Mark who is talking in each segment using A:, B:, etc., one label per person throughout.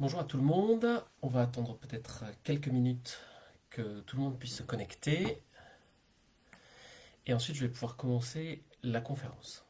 A: Bonjour à tout le monde, on va attendre peut-être quelques minutes que tout le monde puisse se connecter et ensuite je vais pouvoir commencer la conférence.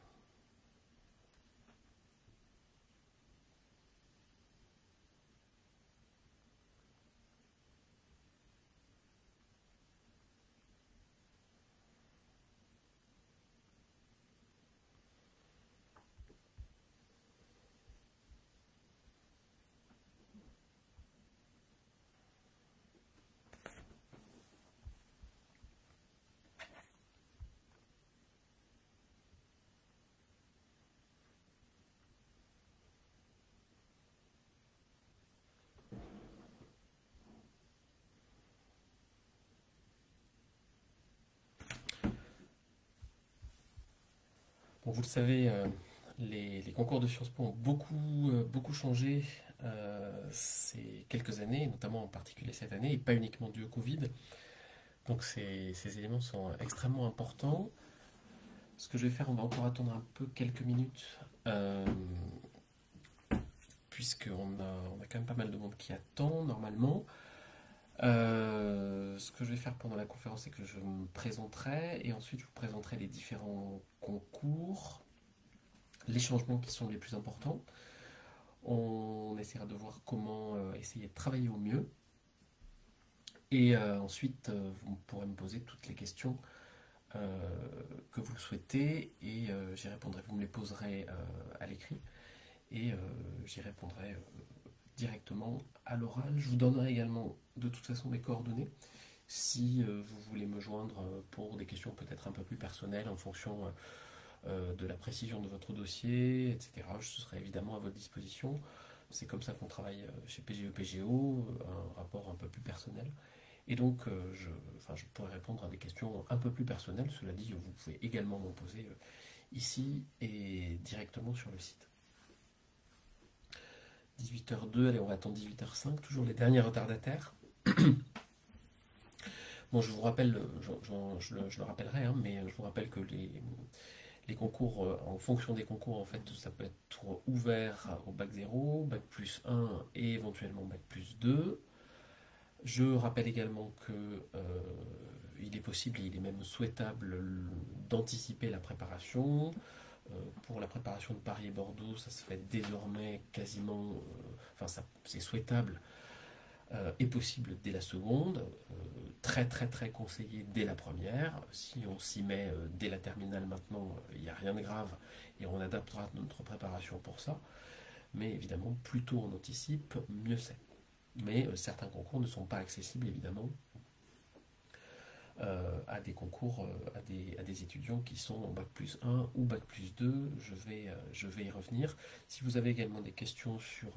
A: Bon, vous le savez, les concours de Sciences Po ont beaucoup changé ces quelques années, notamment en particulier cette année, et pas uniquement dû au Covid. Donc ces éléments sont extrêmement importants. Ce que je vais faire, on va encore attendre un peu quelques minutes, puisqu'on a quand même pas mal de monde qui attend normalement. Ce que je vais faire pendant la conférence, c'est que je me présenterai et ensuite je vous présenterai les différents concours, les changements qui sont les plus importants. On essaiera de voir comment essayer de travailler au mieux. Et ensuite, vous pourrez me poser toutes les questions euh, que vous souhaitez et j'y répondrai. Vous me les poserez à l'écrit et j'y répondrai directement à l'oral. Je vous donnerai également de toute façon mes coordonnées si vous voulez me joindre pour des questions peut-être un peu plus personnelles en fonction de la précision de votre dossier, etc. Je serai évidemment à votre disposition. C'est comme ça qu'on travaille chez PGE-PGO, un rapport un peu plus personnel. Et donc, je pourrais répondre à des questions un peu plus personnelles. Cela dit, vous pouvez également m'en poser ici et directement sur le site. 18h02, allez, on va attendre 18h05, toujours les derniers retardataires. Bon, je vous rappelle, je le rappellerai, hein, mais je vous rappelle que les concours, en fonction des concours, en fait, ça peut être ouvert au bac 0, bac plus 1 et éventuellement bac plus 2. Je rappelle également que il est possible et il est même souhaitable d'anticiper la préparation. Pour la préparation de Paris et Bordeaux, ça se fait désormais quasiment, c'est souhaitable et possible dès la seconde, très conseillé dès la première. Si on s'y met dès la terminale maintenant, il n'y a rien de grave et on adaptera notre préparation pour ça. Mais évidemment, plus tôt on anticipe, mieux c'est. Mais certains concours ne sont pas accessibles évidemment à des concours, à des étudiants qui sont en bac plus 1 ou bac plus 2. Je vais y revenir. Si vous avez également des questions sur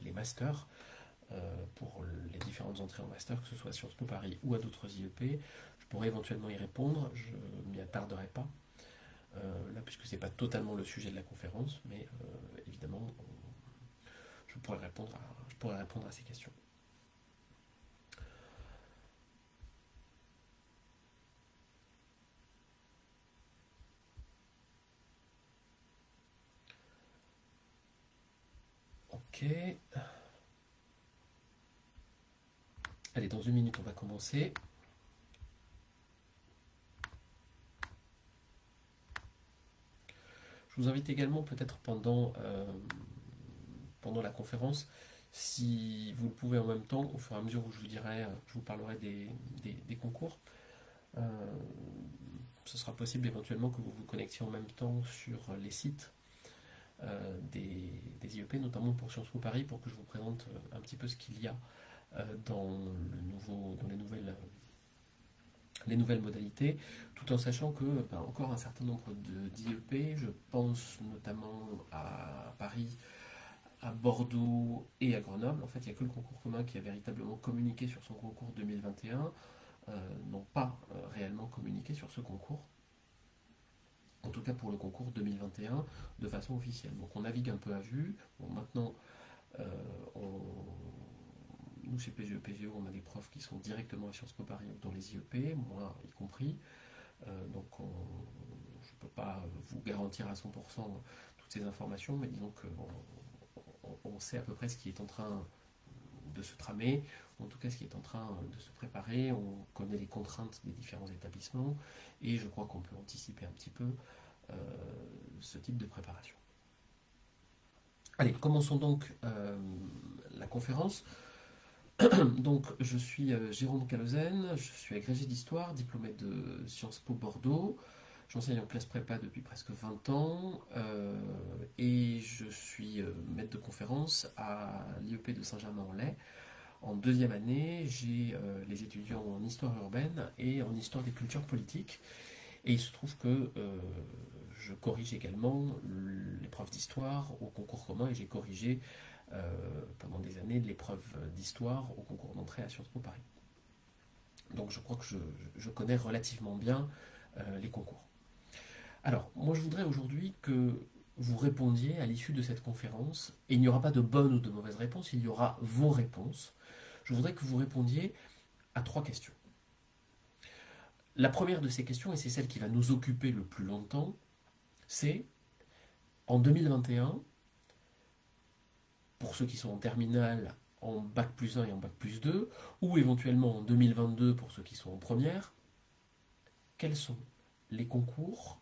A: les masters, pour les différentes entrées en master, que ce soit à Sciences Po Paris ou à d'autres IEP, je pourrais éventuellement y répondre. Je m'y attarderai pas là, puisque c'est pas totalement le sujet de la conférence, mais évidemment, je pourrais répondre à ces questions. Ok. Allez, dans une minute, on va commencer. Je vous invite également, peut-être pendant la conférence, si vous le pouvez en même temps, au fur et à mesure où je vous parlerai des concours, euh, ce sera possible éventuellement que vous vous connectiez en même temps sur les sites des IEP, notamment pour Sciences Po Paris, pour que je vous présente un petit peu ce qu'il y a dans les nouvelles modalités, tout en sachant que encore un certain nombre d'IEP, je pense notamment à Paris, à Bordeaux et à Grenoble. En fait, il n'y a que le concours commun qui a véritablement communiqué sur son concours 2021, n'ont pas réellement communiqué sur ce concours. En tout cas pour le concours 2021, de façon officielle. Donc on navigue un peu à vue. Bon, maintenant, euh, on- nous chez PGE-PGO, on a des profs qui sont directement à Sciences Po Paris dans les IEP, moi y compris. Donc je ne peux pas vous garantir à 100% toutes ces informations, mais disons qu'on on sait à peu près ce qui est en train de se tramer, en tout cas ce qui est en train de se préparer, on connaît les contraintes des différents établissements, et je crois qu'on peut anticiper un petit peu euh, ce type de préparation. Allez, commençons donc la conférence. Donc, je suis Jérôme Calozen, je suis agrégé d'histoire, diplômé de Sciences Po Bordeaux. J'enseigne en classe prépa depuis presque 20 ans et je suis maître de conférence à l'IEP de Saint-Germain-en-Laye. En deuxième année, j'ai les étudiants en histoire urbaine et en histoire des cultures politiques. Et il se trouve que je corrige également l'épreuve d'histoire au concours commun et j'ai corrigé pendant des années l'épreuve d'histoire au concours d'entrée à Sciences Po Paris. Donc je crois que je connais relativement bien les concours. Alors, moi je voudrais aujourd'hui que vous répondiez à l'issue de cette conférence, et il n'y aura pas de bonne ou de mauvaise réponse, il y aura vos réponses. Je voudrais que vous répondiez à 3 questions. La première de ces questions, et c'est celle qui va nous occuper le plus longtemps, c'est en 2021, pour ceux qui sont en terminale, en bac plus 1 et en bac plus 2, ou éventuellement en 2022 pour ceux qui sont en première, quels sont les concours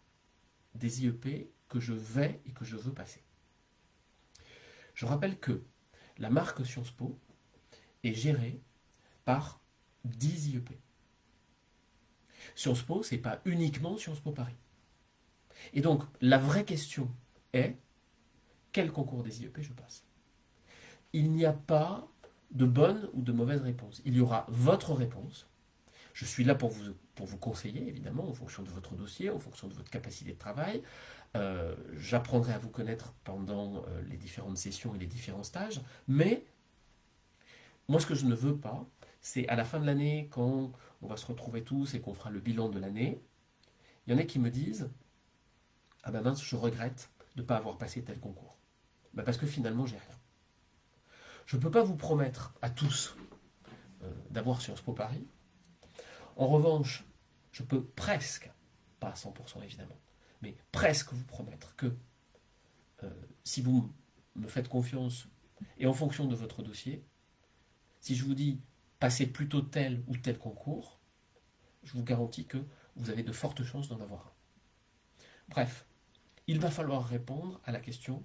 A: des IEP que je vais et que je veux passer. Je rappelle que la marque Sciences Po est gérée par 10 IEP. Sciences Po, ce n'est pas uniquement Sciences Po Paris. Et donc, la vraie question est, quel concours des IEP je passe? Il n'y a pas de bonne ou de mauvaise réponse. Il y aura votre réponse. Je suis là pour vous conseiller, évidemment, en fonction de votre dossier, en fonction de votre capacité de travail. J'apprendrai à vous connaître pendant les différentes sessions et les différents stages. Mais, moi, ce que je ne veux pas, c'est à la fin de l'année, quand on va se retrouver tous et qu'on fera le bilan de l'année, il y en a qui me disent « Ah ben mince, je regrette de ne pas avoir passé tel concours. Ben parce que finalement, j'ai rien. » Je ne peux pas vous promettre à tous d'avoir Sciences Po Paris. En revanche, je peux presque, pas à 100% évidemment, mais presque vous promettre que si vous me faites confiance et en fonction de votre dossier, si je vous dis passez plutôt tel ou tel concours, je vous garantis que vous avez de fortes chances d'en avoir un. Bref, il va falloir répondre à la question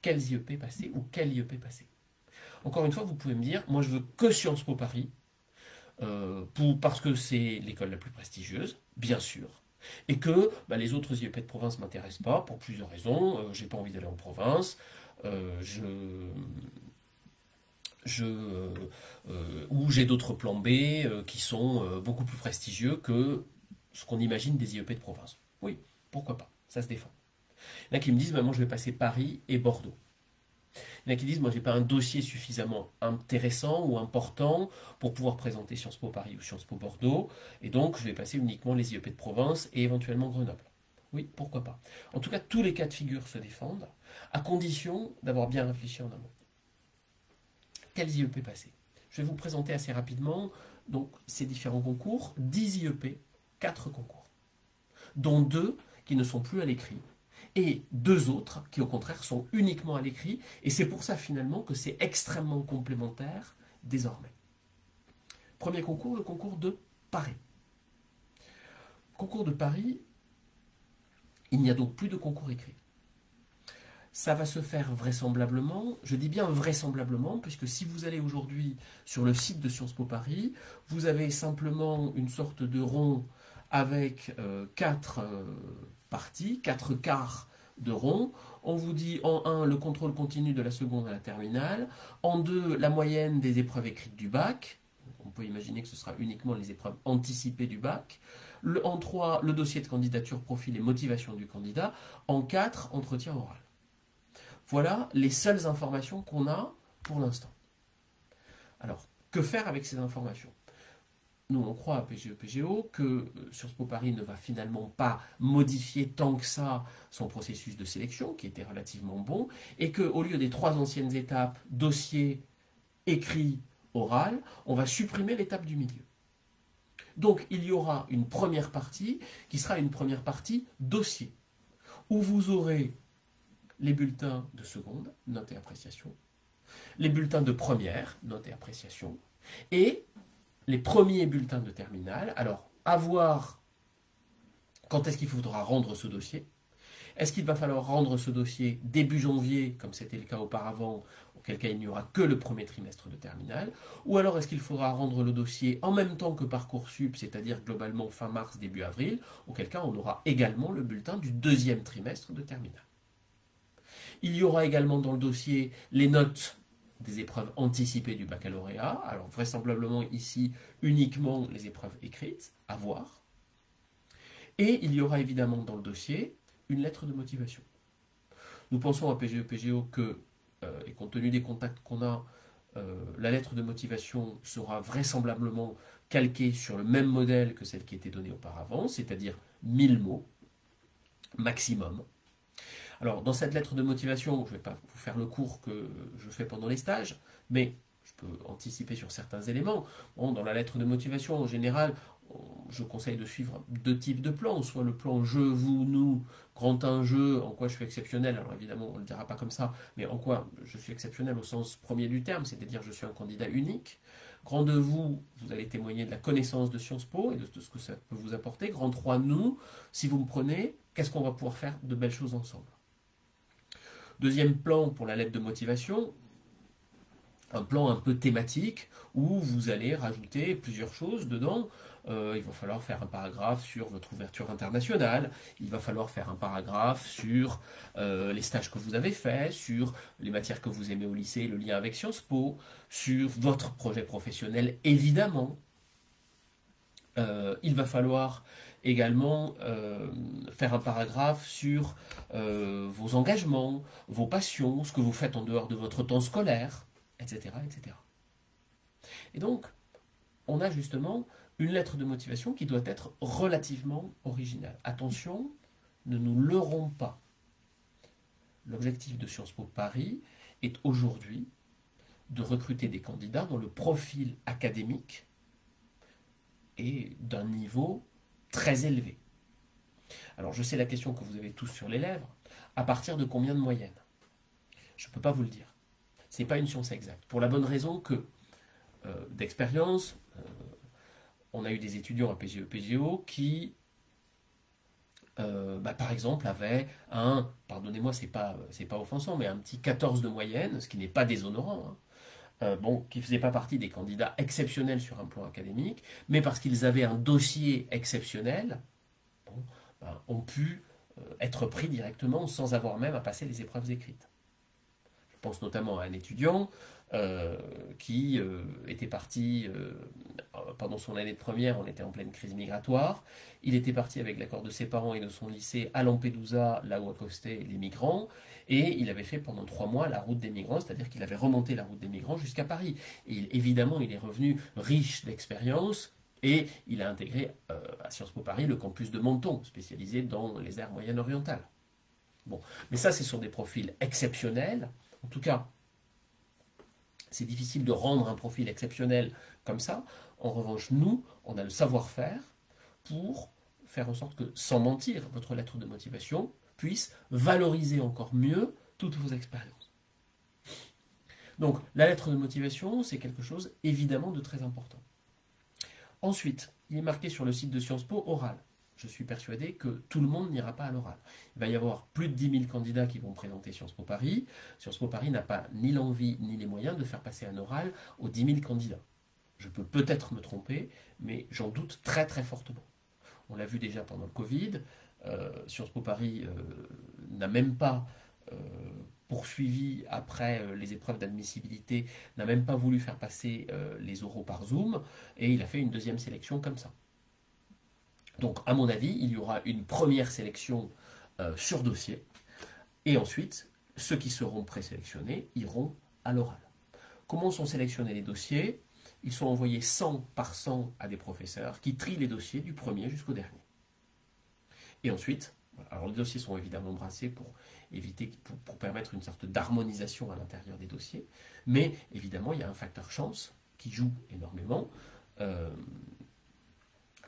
A: quels IEP passer ou quel IEP passer. Encore une fois, vous pouvez me dire, moi je veux que Sciences Po Paris, parce que c'est l'école la plus prestigieuse, bien sûr, et que les autres IEP de province ne m'intéressent pas pour plusieurs raisons. J'ai pas envie d'aller en province, ou j'ai d'autres plans B qui sont beaucoup plus prestigieux que ce qu'on imagine des IEP de province. Oui, pourquoi pas, ça se défend. Il y en a qui me disent, moi je vais passer Paris et Bordeaux. Il y en a qui disent, moi j'ai pas un dossier suffisamment intéressant ou important pour pouvoir présenter Sciences Po Paris ou Sciences Po Bordeaux, et donc je vais passer uniquement les IEP de province et éventuellement Grenoble. Oui, pourquoi pas. En tout cas, tous les cas de figure se défendent, à condition d'avoir bien réfléchi en amont. Quels IEP passer? Je vais vous présenter assez rapidement donc, ces différents concours. 10 IEP, 4 concours, dont 2 qui ne sont plus à l'écrit, et 2 autres qui au contraire sont uniquement à l'écrit, et c'est pour ça finalement que c'est extrêmement complémentaire désormais. Premier concours, le concours de Paris. Concours de Paris, il n'y a donc plus de concours écrit. Ça va se faire vraisemblablement, je dis bien vraisemblablement, puisque si vous allez aujourd'hui sur le site de Sciences Po Paris, vous avez simplement une sorte de rond avec 4 parties, 4 quarts de rond. On vous dit en 1 le contrôle continu de la seconde à la terminale, en 2 la moyenne des épreuves écrites du bac, on peut imaginer que ce sera uniquement les épreuves anticipées du bac, en 3 le dossier de candidature, profil et motivation du candidat, en 4 entretien oral. Voilà les seules informations qu'on a pour l'instant. Alors, que faire avec ces informations? Nous, on croit à PGE-PGO que Sciences Po Paris ne va finalement pas modifier tant que ça son processus de sélection, qui était relativement bon, et qu'au lieu des 3 anciennes étapes, dossier, écrit, oral, on va supprimer l'étape du milieu. Donc, il y aura une première partie qui sera une première partie dossier, où vous aurez les bulletins de seconde, note et appréciation, les bulletins de première, note et appréciation, et les premiers bulletins de terminale. Alors, à voir quand est-ce qu'il faudra rendre ce dossier. Est-ce qu'il va falloir rendre ce dossier début janvier, comme c'était le cas auparavant, auquel cas il n'y aura que le premier trimestre de terminale, ou alors est-ce qu'il faudra rendre le dossier en même temps que Parcoursup, c'est-à-dire globalement fin mars, début avril, auquel cas on aura également le bulletin du deuxième trimestre de terminale. Il y aura également dans le dossier les notes des épreuves anticipées du baccalauréat, alors vraisemblablement ici uniquement les épreuves écrites, à voir. Et il y aura évidemment dans le dossier une lettre de motivation. Nous pensons à PGE-PGO que, et compte tenu des contacts qu'on a, la lettre de motivation sera vraisemblablement calquée sur le même modèle que celle qui était donnée auparavant, c'est-à-dire 1000 mots maximum. Alors, dans cette lettre de motivation, je ne vais pas vous faire le cours que je fais pendant les stages, mais je peux anticiper sur certains éléments. Bon, dans la lettre de motivation, en général, je conseille de suivre deux types de plans, soit le plan je, vous, nous, grand 1 jeu, en quoi je suis exceptionnel, alors évidemment on ne le dira pas comme ça, mais en quoi je suis exceptionnel au sens premier du terme, c'est-à-dire je suis un candidat unique. Grand 2 vous, vous allez témoigner de la connaissance de Sciences Po et de ce que ça peut vous apporter. Grand 3 nous, si vous me prenez, qu'est-ce qu'on va pouvoir faire de belles choses ensemble. Deuxième plan pour la lettre de motivation, un plan un peu thématique où vous allez rajouter plusieurs choses dedans. Il va falloir faire un paragraphe sur votre ouverture internationale, il va falloir faire un paragraphe sur les stages que vous avez faits, sur les matières que vous aimez au lycée, le lien avec Sciences Po, sur votre projet professionnel évidemment. Il va falloir également faire un paragraphe sur vos engagements, vos passions, ce que vous faites en dehors de votre temps scolaire, etc., etc. Et donc, on a justement une lettre de motivation qui doit être relativement originale. Attention, ne nous leurrons pas. L'objectif de Sciences Po Paris est aujourd'hui de recruter des candidats dont le profil académique est d'un niveau très élevé. Alors, je sais la question que vous avez tous sur les lèvres. À partir de combien de moyenne? Je ne peux pas vous le dire. Ce n'est pas une science exacte. Pour la bonne raison que, d'expérience, on a eu des étudiants à PGE-PGO qui, par exemple, avaient un, pardonnez-moi, c'est pas offensant, mais un petit 14 de moyenne, ce qui n'est pas déshonorant, hein, qui ne faisaient pas partie des candidats exceptionnels sur un plan académique, mais parce qu'ils avaient un dossier exceptionnel, ont pu être pris directement sans avoir même à passer les épreuves écrites. Je pense notamment à un étudiant qui était parti pendant son année de première, on était en pleine crise migratoire. Il était parti avec l'accord de ses parents et de son lycée à Lampedusa, là où accostaient les migrants, et il avait fait pendant 3 mois la route des migrants, c'est-à-dire qu'il avait remonté la route des migrants jusqu'à Paris. Et évidemment, il est revenu riche d'expérience, et il a intégré à Sciences Po Paris le campus de Menton, spécialisé dans les aires moyennes-orientales. Bon, mais ça, c'est sur des profils exceptionnels. En tout cas, c'est difficile de rendre un profil exceptionnel comme ça. En revanche, nous, on a le savoir-faire pour faire en sorte que, sans mentir, votre lettre de motivation puisse valoriser encore mieux toutes vos expériences. Donc, la lettre de motivation, c'est quelque chose évidemment de très important. Ensuite, il est marqué sur le site de Sciences Po oral. Je suis persuadé que tout le monde n'ira pas à l'oral. Il va y avoir plus de 10 000 candidats qui vont présenter Sciences Po Paris. Sciences Po Paris n'a pas ni l'envie ni les moyens de faire passer un oral aux 10 000 candidats. Je peux peut-être me tromper, mais j'en doute très très fortement. On l'a vu déjà pendant le Covid. Sciences Po Paris n'a même pas poursuivi après les épreuves d'admissibilité, n'a même pas voulu faire passer les oraux par Zoom, et il a fait une deuxième sélection comme ça. Donc, à mon avis, il y aura une première sélection sur dossier, et ensuite, ceux qui seront présélectionnés iront à l'oral. Comment sont sélectionnés les dossiers? Ils sont envoyés 100 par 100 à des professeurs qui trient les dossiers du premier jusqu'au dernier. Et ensuite, alors les dossiers sont évidemment brassés pour éviter, pour permettre une sorte d'harmonisation à l'intérieur des dossiers, mais évidemment, il y a un facteur chance qui joue énormément.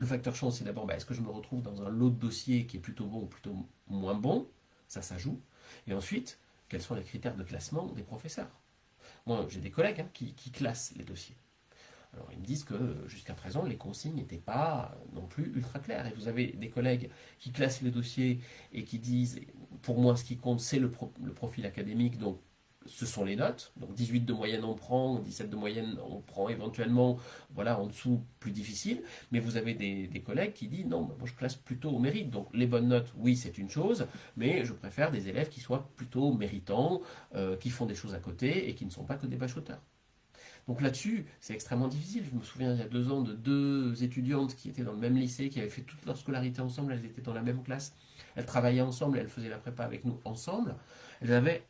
A: Le facteur chance, c'est d'abord, est-ce que je me retrouve dans un lot de dossiers qui est plutôt bon ou plutôt moins bon? ça joue. Et ensuite, quels sont les critères de classement des professeurs? Moi, j'ai des collègues qui classent les dossiers. Alors, ils me disent que jusqu'à présent, les consignes n'étaient pas non plus ultra claires. Et vous avez des collègues qui classent les dossiers et qui disent, pour moi, ce qui compte, c'est le profil académique, donc ce sont les notes. Donc 18 de moyenne, on prend, 17 de moyenne, on prend éventuellement, voilà, en dessous, plus difficile. Mais vous avez des collègues qui disent, non, moi je classe plutôt au mérite. Donc les bonnes notes, oui, c'est une chose, mais je préfère des élèves qui soient plutôt méritants, qui font des choses à côté et qui ne sont pas que des bachoteurs. Donc là-dessus, c'est extrêmement difficile. Je me souviens il y a 2 ans de 2 étudiantes qui étaient dans le même lycée, qui avaient fait toute leur scolarité ensemble, elles étaient dans la même classe, elles travaillaient ensemble, elles faisaient la prépa avec nous ensemble. Elles avaient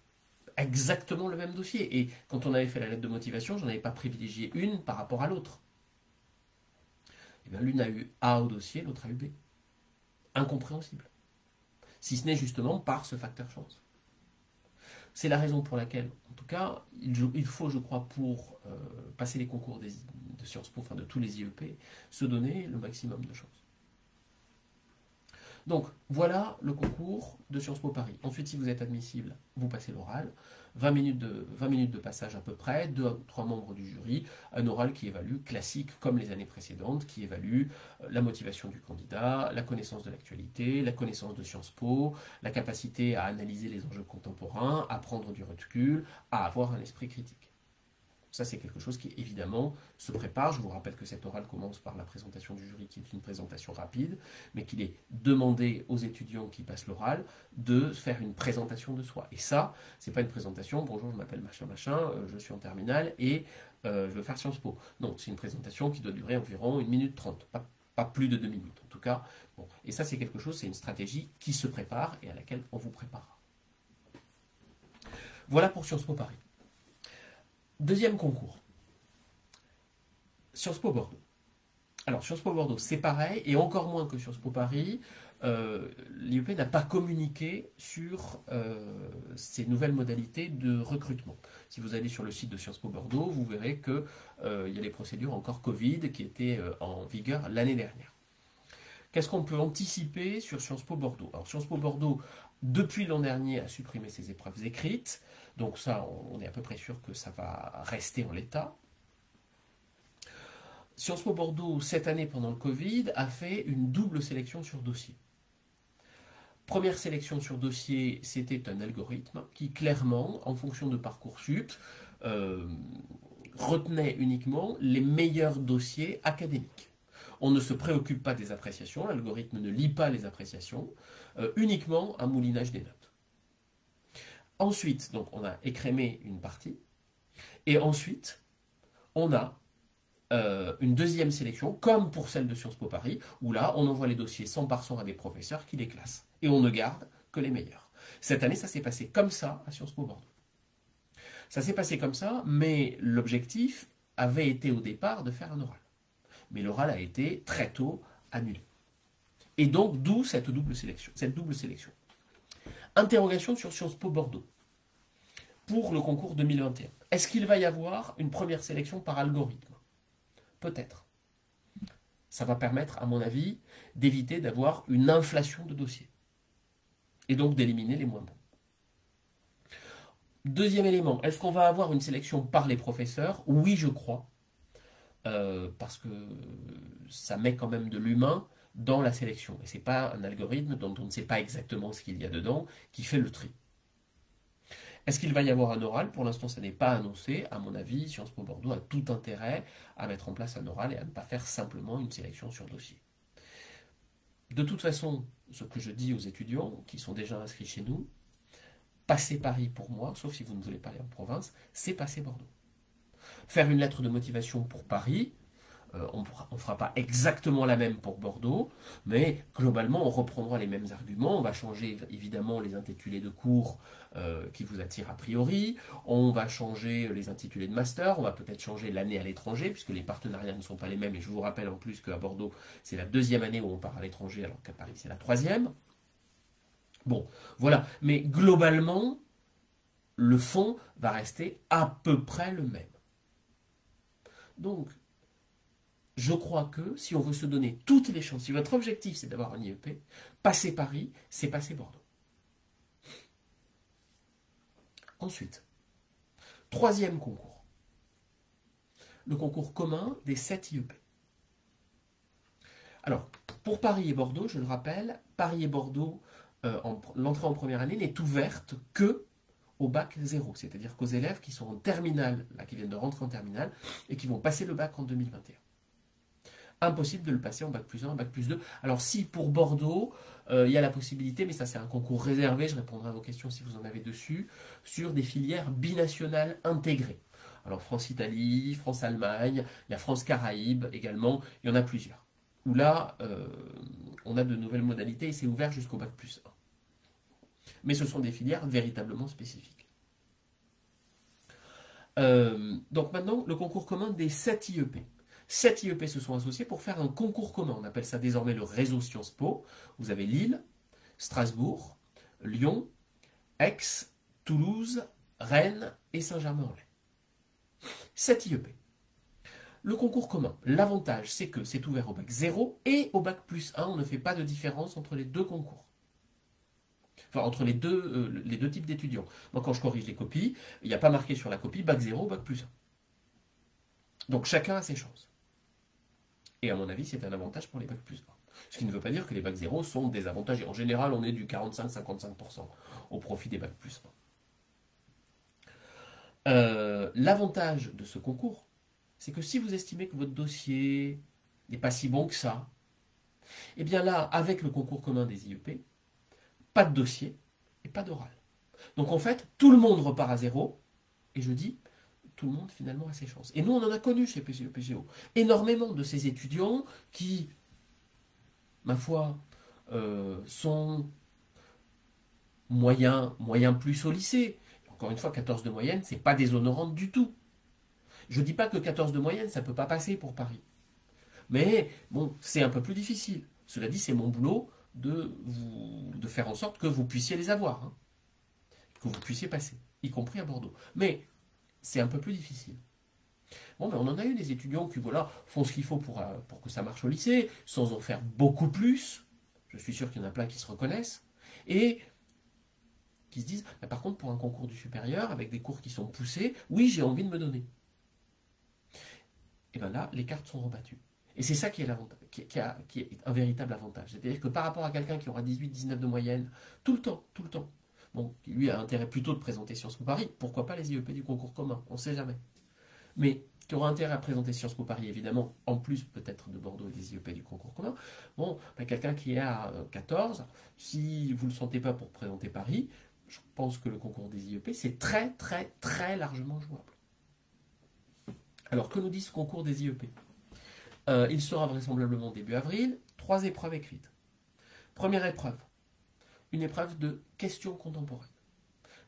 A: exactement le même dossier. Et quand on avait fait la lettre de motivation, j'en avais pas privilégié une par rapport à l'autre. Et bien l'une a eu A au dossier, l'autre a eu B. Incompréhensible. Si ce n'est justement par ce facteur chance. C'est la raison pour laquelle, en tout cas, il faut, je crois, pour passer les concours de Sciences Po, enfin de tous les IEP, se donner le maximum de chances. Donc, voilà le concours de Sciences Po Paris. Ensuite, si vous êtes admissible, vous passez l'oral. 20 minutes de passage à peu près, 2 à 3 membres du jury, un oral qui évalue, classique comme les années précédentes, qui évalue la motivation du candidat, la connaissance de l'actualité, la connaissance de Sciences Po, la capacité à analyser les enjeux contemporains, à prendre du recul, à avoir un esprit critique. Ça, c'est quelque chose qui, évidemment, se prépare. Je vous rappelle que cet oral commence par la présentation du jury, qui est une présentation rapide, mais qu'il est demandé aux étudiants qui passent l'oral de faire une présentation de soi. Et ça, c'est pas une présentation, bonjour, je m'appelle machin, machin, je suis en terminale et je veux faire Sciences Po. Non, c'est une présentation qui doit durer environ 1 minute 30, pas plus de 2 minutes en tout cas. Bon. Et ça, c'est quelque chose, c'est une stratégie qui se prépare et à laquelle on vous prépare. Voilà pour Sciences Po Paris. Deuxième concours, Sciences Po Bordeaux. Alors Sciences Po Bordeaux, c'est pareil, et encore moins que Sciences Po Paris, l'IEP n'a pas communiqué sur ces nouvelles modalités de recrutement. Si vous allez sur le site de Sciences Po Bordeaux, vous verrez qu'il y a les procédures encore Covid qui étaient en vigueur l'année dernière. Qu'est-ce qu'on peut anticiper sur Sciences Po Bordeaux? Alors Sciences Po Bordeaux, depuis l'an dernier, a supprimé ses épreuves écrites. Donc ça, on est à peu près sûr que ça va rester en l'état. Sciences Po Bordeaux, cette année, pendant le Covid, a fait une double sélection sur dossier. Première sélection sur dossier, c'était un algorithme qui, clairement, en fonction de Parcoursup, retenait uniquement les meilleurs dossiers académiques. On ne se préoccupe pas des appréciations, l'algorithme ne lit pas les appréciations, uniquement un moulinage des notes. Ensuite, donc, on a écrémé une partie, et ensuite, on a une deuxième sélection, comme pour celle de Sciences Po Paris, où là, on envoie les dossiers 100 par 100 à des professeurs qui les classent, et on ne garde que les meilleurs. Cette année, ça s'est passé comme ça à Sciences Po Bordeaux. Ça s'est passé comme ça, mais l'objectif avait été au départ de faire un oral. Mais l'oral a été très tôt annulé. Et donc, d'où cette double sélection. Interrogation sur Sciences Po Bordeaux pour le concours 2021. Est-ce qu'il va y avoir une première sélection par algorithme? Peut-être. Ça va permettre, à mon avis, d'éviter d'avoir une inflation de dossiers. Et donc d'éliminer les moins bons. Deuxième élément, est-ce qu'on va avoir une sélection par les professeurs? Oui, je crois. Parce que ça met quand même de l'humain dans la sélection. Et ce n'est pas un algorithme dont on ne sait pas exactement ce qu'il y a dedans qui fait le tri. Est-ce qu'il va y avoir un oral? Pour l'instant, ça n'est pas annoncé. À mon avis, Sciences Po Bordeaux a tout intérêt à mettre en place un oral et à ne pas faire simplement une sélection sur dossier. De toute façon, ce que je dis aux étudiants qui sont déjà inscrits chez nous, passer Paris pour moi, sauf si vous ne voulez pas aller en province, c'est passer Bordeaux. Faire une lettre de motivation pour Paris, on ne fera pas exactement la même pour Bordeaux, mais globalement, on reprendra les mêmes arguments. On va changer évidemment les intitulés de cours qui vous attirent a priori. On va changer les intitulés de master. On va peut-être changer l'année à l'étranger, puisque les partenariats ne sont pas les mêmes. Et je vous rappelle en plus qu'à Bordeaux, c'est la 2e année où on part à l'étranger, alors qu'à Paris, c'est la 3e. Bon, voilà. Mais globalement, le fond va rester à peu près le même. Donc, je crois que si on veut se donner toutes les chances, si votre objectif c'est d'avoir un IEP, passer Paris, c'est passer Bordeaux. Ensuite, troisième concours. Le concours commun des 7 IEP. Alors, pour Paris et Bordeaux, je le rappelle, Paris et Bordeaux, l'entrée en première année n'est ouverte que au bac 0, c'est-à-dire qu'aux élèves qui sont en terminale, là, qui viennent de rentrer en terminale, et qui vont passer le bac en 2021. Impossible de le passer en bac plus 1, en bac plus 2. Alors si pour Bordeaux, il y a la possibilité, mais ça c'est un concours réservé, je répondrai à vos questions si vous en avez dessus, sur des filières binationales intégrées. Alors France-Italie, France-Allemagne, il y a France-Caraïbes également, il y en a plusieurs. Où là, on a de nouvelles modalités et c'est ouvert jusqu'au bac plus 1. Mais ce sont des filières véritablement spécifiques. Donc maintenant, le concours commun des 7 IEP. 7 IEP se sont associés pour faire un concours commun. On appelle ça désormais le réseau Sciences Po. Vous avez Lille, Strasbourg, Lyon, Aix, Toulouse, Rennes et Saint-Germain-en-Laye. 7 IEP. Le concours commun, l'avantage, c'est que c'est ouvert au bac 0 et au bac plus 1. On ne fait pas de différence entre les deux concours. Enfin, entre les deux types d'étudiants. Moi, quand je corrige les copies, il n'y a pas marqué sur la copie bac 0 ou bac plus 1. Donc, chacun a ses chances. Et à mon avis, c'est un avantage pour les bac plus 1. Ce qui ne veut pas dire que les bac 0 sont désavantagés. En général, on est du 45-55% au profit des bac plus 1. L'avantage de ce concours, c'est que si vous estimez que votre dossier n'est pas si bon que ça, eh bien là, avec le concours commun des IEP, pas de dossier et pas d'oral. Donc en fait, tout le monde repart à zéro, et je dis, tout le monde finalement a ses chances. Et nous, on en a connu chez PGO énormément de ces étudiants qui, ma foi, sont moyens plus au lycée. Encore une fois, 14 de moyenne, c'est pas déshonorant du tout. Je dis pas que 14 de moyenne, ça peut pas passer pour Paris. Mais bon, c'est un peu plus difficile. Cela dit, c'est mon boulot de faire en sorte que vous puissiez les avoir, hein, que vous puissiez passer, y compris à Bordeaux. Mais c'est un peu plus difficile. Bon, mais on en a eu des étudiants qui voilà, font ce qu'il faut pour que ça marche au lycée, sans en faire beaucoup plus. Je suis sûr qu'il y en a plein qui se reconnaissent. Et qui se disent, bah, par contre, pour un concours du supérieur, avec des cours qui sont poussés, oui, j'ai envie de me donner. Et bien là, les cartes sont rebattues. Et c'est ça qui est, qui est un véritable avantage. C'est-à-dire que par rapport à quelqu'un qui aura 18-19 de moyenne, tout le temps, bon, qui lui a intérêt plutôt de présenter Sciences Po Paris, pourquoi pas les IEP du concours commun, on ne sait jamais. Mais qui aura intérêt à présenter Sciences Po Paris, évidemment, en plus peut-être de Bordeaux et des IEP du concours commun, bon, ben, quelqu'un qui est à 14, si vous ne le sentez pas pour présenter Paris, je pense que le concours des IEP, c'est très, très, très largement jouable. Alors, que nous dit ce concours des IEP? Il sera vraisemblablement début avril, 3 épreuves écrites. Première épreuve, une épreuve de questions contemporaines.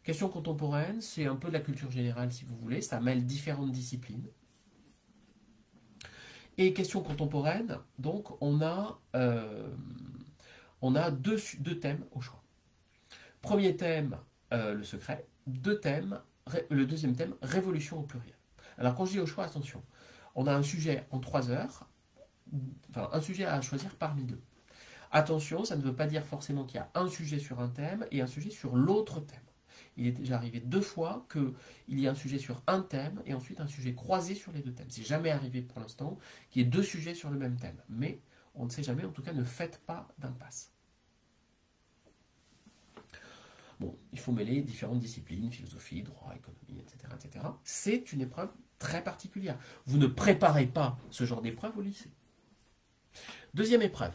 A: Questions contemporaines, c'est un peu de la culture générale si vous voulez, ça mêle différentes disciplines. Et questions contemporaines, donc on a deux thèmes au choix. Premier thème, le secret. Le deuxième thème, révolution au pluriel. Alors quand je dis au choix, attention, on a un sujet en 3 heures, enfin un sujet à choisir parmi deux. Attention, ça ne veut pas dire forcément qu'il y a un sujet sur un thème et un sujet sur l'autre thème. Il est déjà arrivé 2 fois qu'il y ait un sujet sur un thème et ensuite un sujet croisé sur les 2 thèmes. C'est jamais arrivé pour l'instant qu'il y ait 2 sujets sur le même thème. Mais on ne sait jamais, en tout cas ne faites pas d'impasse. Bon, il faut mêler différentes disciplines, philosophie, droit, économie, etc. etc. C'est une épreuve très particulière. Vous ne préparez pas ce genre d'épreuve au lycée. Deuxième épreuve.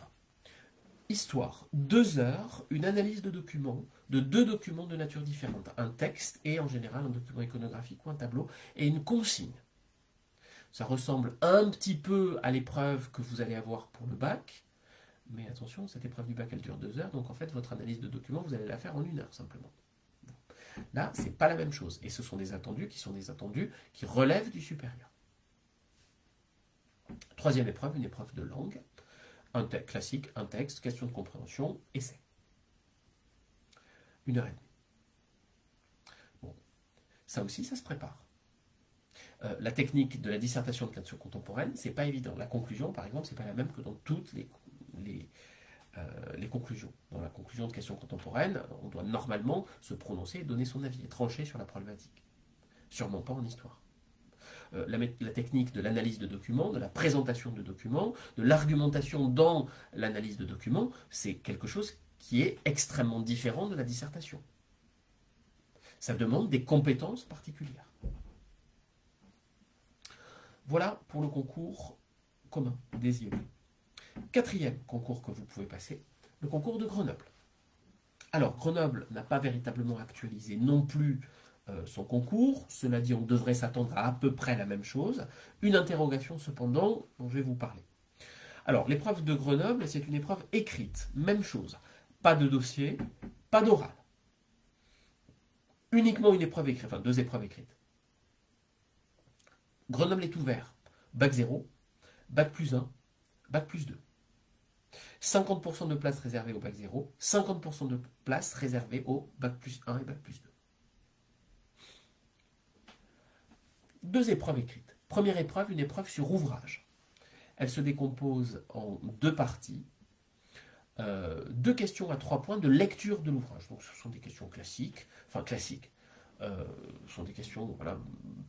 A: Histoire. 2 heures, une analyse de documents, de 2 documents de nature différente. Un texte et en général un document iconographique ou un tableau et une consigne. Ça ressemble un petit peu à l'épreuve que vous allez avoir pour le bac. Mais attention, cette épreuve du bac, elle dure 2 heures. Donc en fait, votre analyse de documents, vous allez la faire en 1 heure simplement. Là, c'est pas la même chose. Et ce sont des attendus qui relèvent du supérieur. Troisième épreuve, une épreuve de langue. Un texte classique, un texte, question de compréhension, essai. 1 heure et demie. Bon, ça aussi, ça se prépare. La technique de la dissertation de question contemporaine, c'est pas évident. La conclusion, par exemple, c'est pas la même que dans toutes les les conclusions. Dans la conclusion de questions contemporaines, on doit normalement se prononcer et donner son avis, et trancher sur la problématique. Sûrement pas en histoire. La technique de l'analyse de documents, de la présentation de documents, de l'argumentation dans l'analyse de documents, c'est quelque chose qui est extrêmement différent de la dissertation. Ça demande des compétences particulières. Voilà pour le concours commun des IEP. Quatrième concours que vous pouvez passer, le concours de Grenoble. Alors, Grenoble n'a pas véritablement actualisé non plus son concours. Cela dit, on devrait s'attendre à peu près la même chose. Une interrogation cependant dont je vais vous parler. Alors, l'épreuve de Grenoble, c'est une épreuve écrite. Même chose. Pas de dossier, pas d'oral. Uniquement une épreuve écrite, enfin 2 épreuves écrites. Grenoble est ouvert. Bac 0, Bac plus 1, Bac plus 2. 50% de places réservées au Bac 0, 50% de places réservées au Bac plus 1 et Bac plus 2. 2 épreuves écrites. Première épreuve, une épreuve sur ouvrage. Elle se décompose en 2 parties. 2 questions à 3 points de lecture de l'ouvrage. Donc ce sont des questions classiques, ce sont des questions voilà,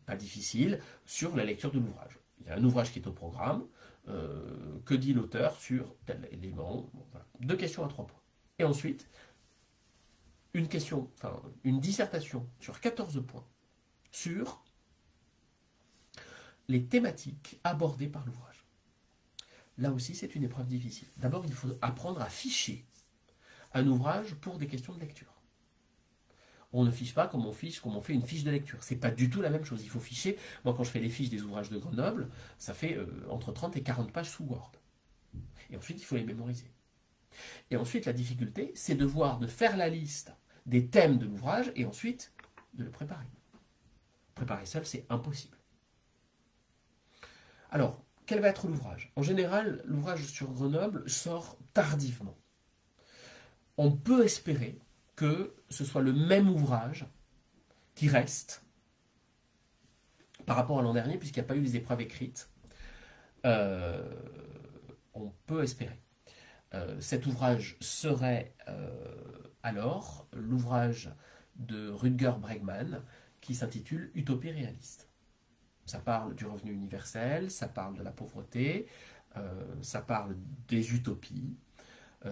A: pas difficiles sur la lecture de l'ouvrage. Il y a un ouvrage qui est au programme, que dit l'auteur sur tel élément. Bon, voilà. 2 questions à 3 points. Et ensuite, une dissertation sur 14 points sur les thématiques abordées par l'ouvrage. Là aussi, c'est une épreuve difficile. D'abord, il faut apprendre à ficher un ouvrage pour des questions de lecture. On ne fiche pas comme on fait une fiche de lecture. C'est pas du tout la même chose. Il faut ficher. Moi, quand je fais les fiches des ouvrages de Grenoble, ça fait entre 30 et 40 pages sous Word. Et ensuite, il faut les mémoriser. Et ensuite, la difficulté, c'est de faire la liste des thèmes de l'ouvrage et ensuite de le préparer. Préparer seul, c'est impossible. Alors, quel va être l'ouvrage? En général, l'ouvrage sur Grenoble sort tardivement. On peut espérer que ce soit le même ouvrage qui reste par rapport à l'an dernier, puisqu'il n'y a pas eu les épreuves écrites. On peut espérer. Cet ouvrage serait alors l'ouvrage de Rutger Bregman qui s'intitule Utopie réaliste. Ça parle du revenu universel, ça parle de la pauvreté, ça parle des utopies,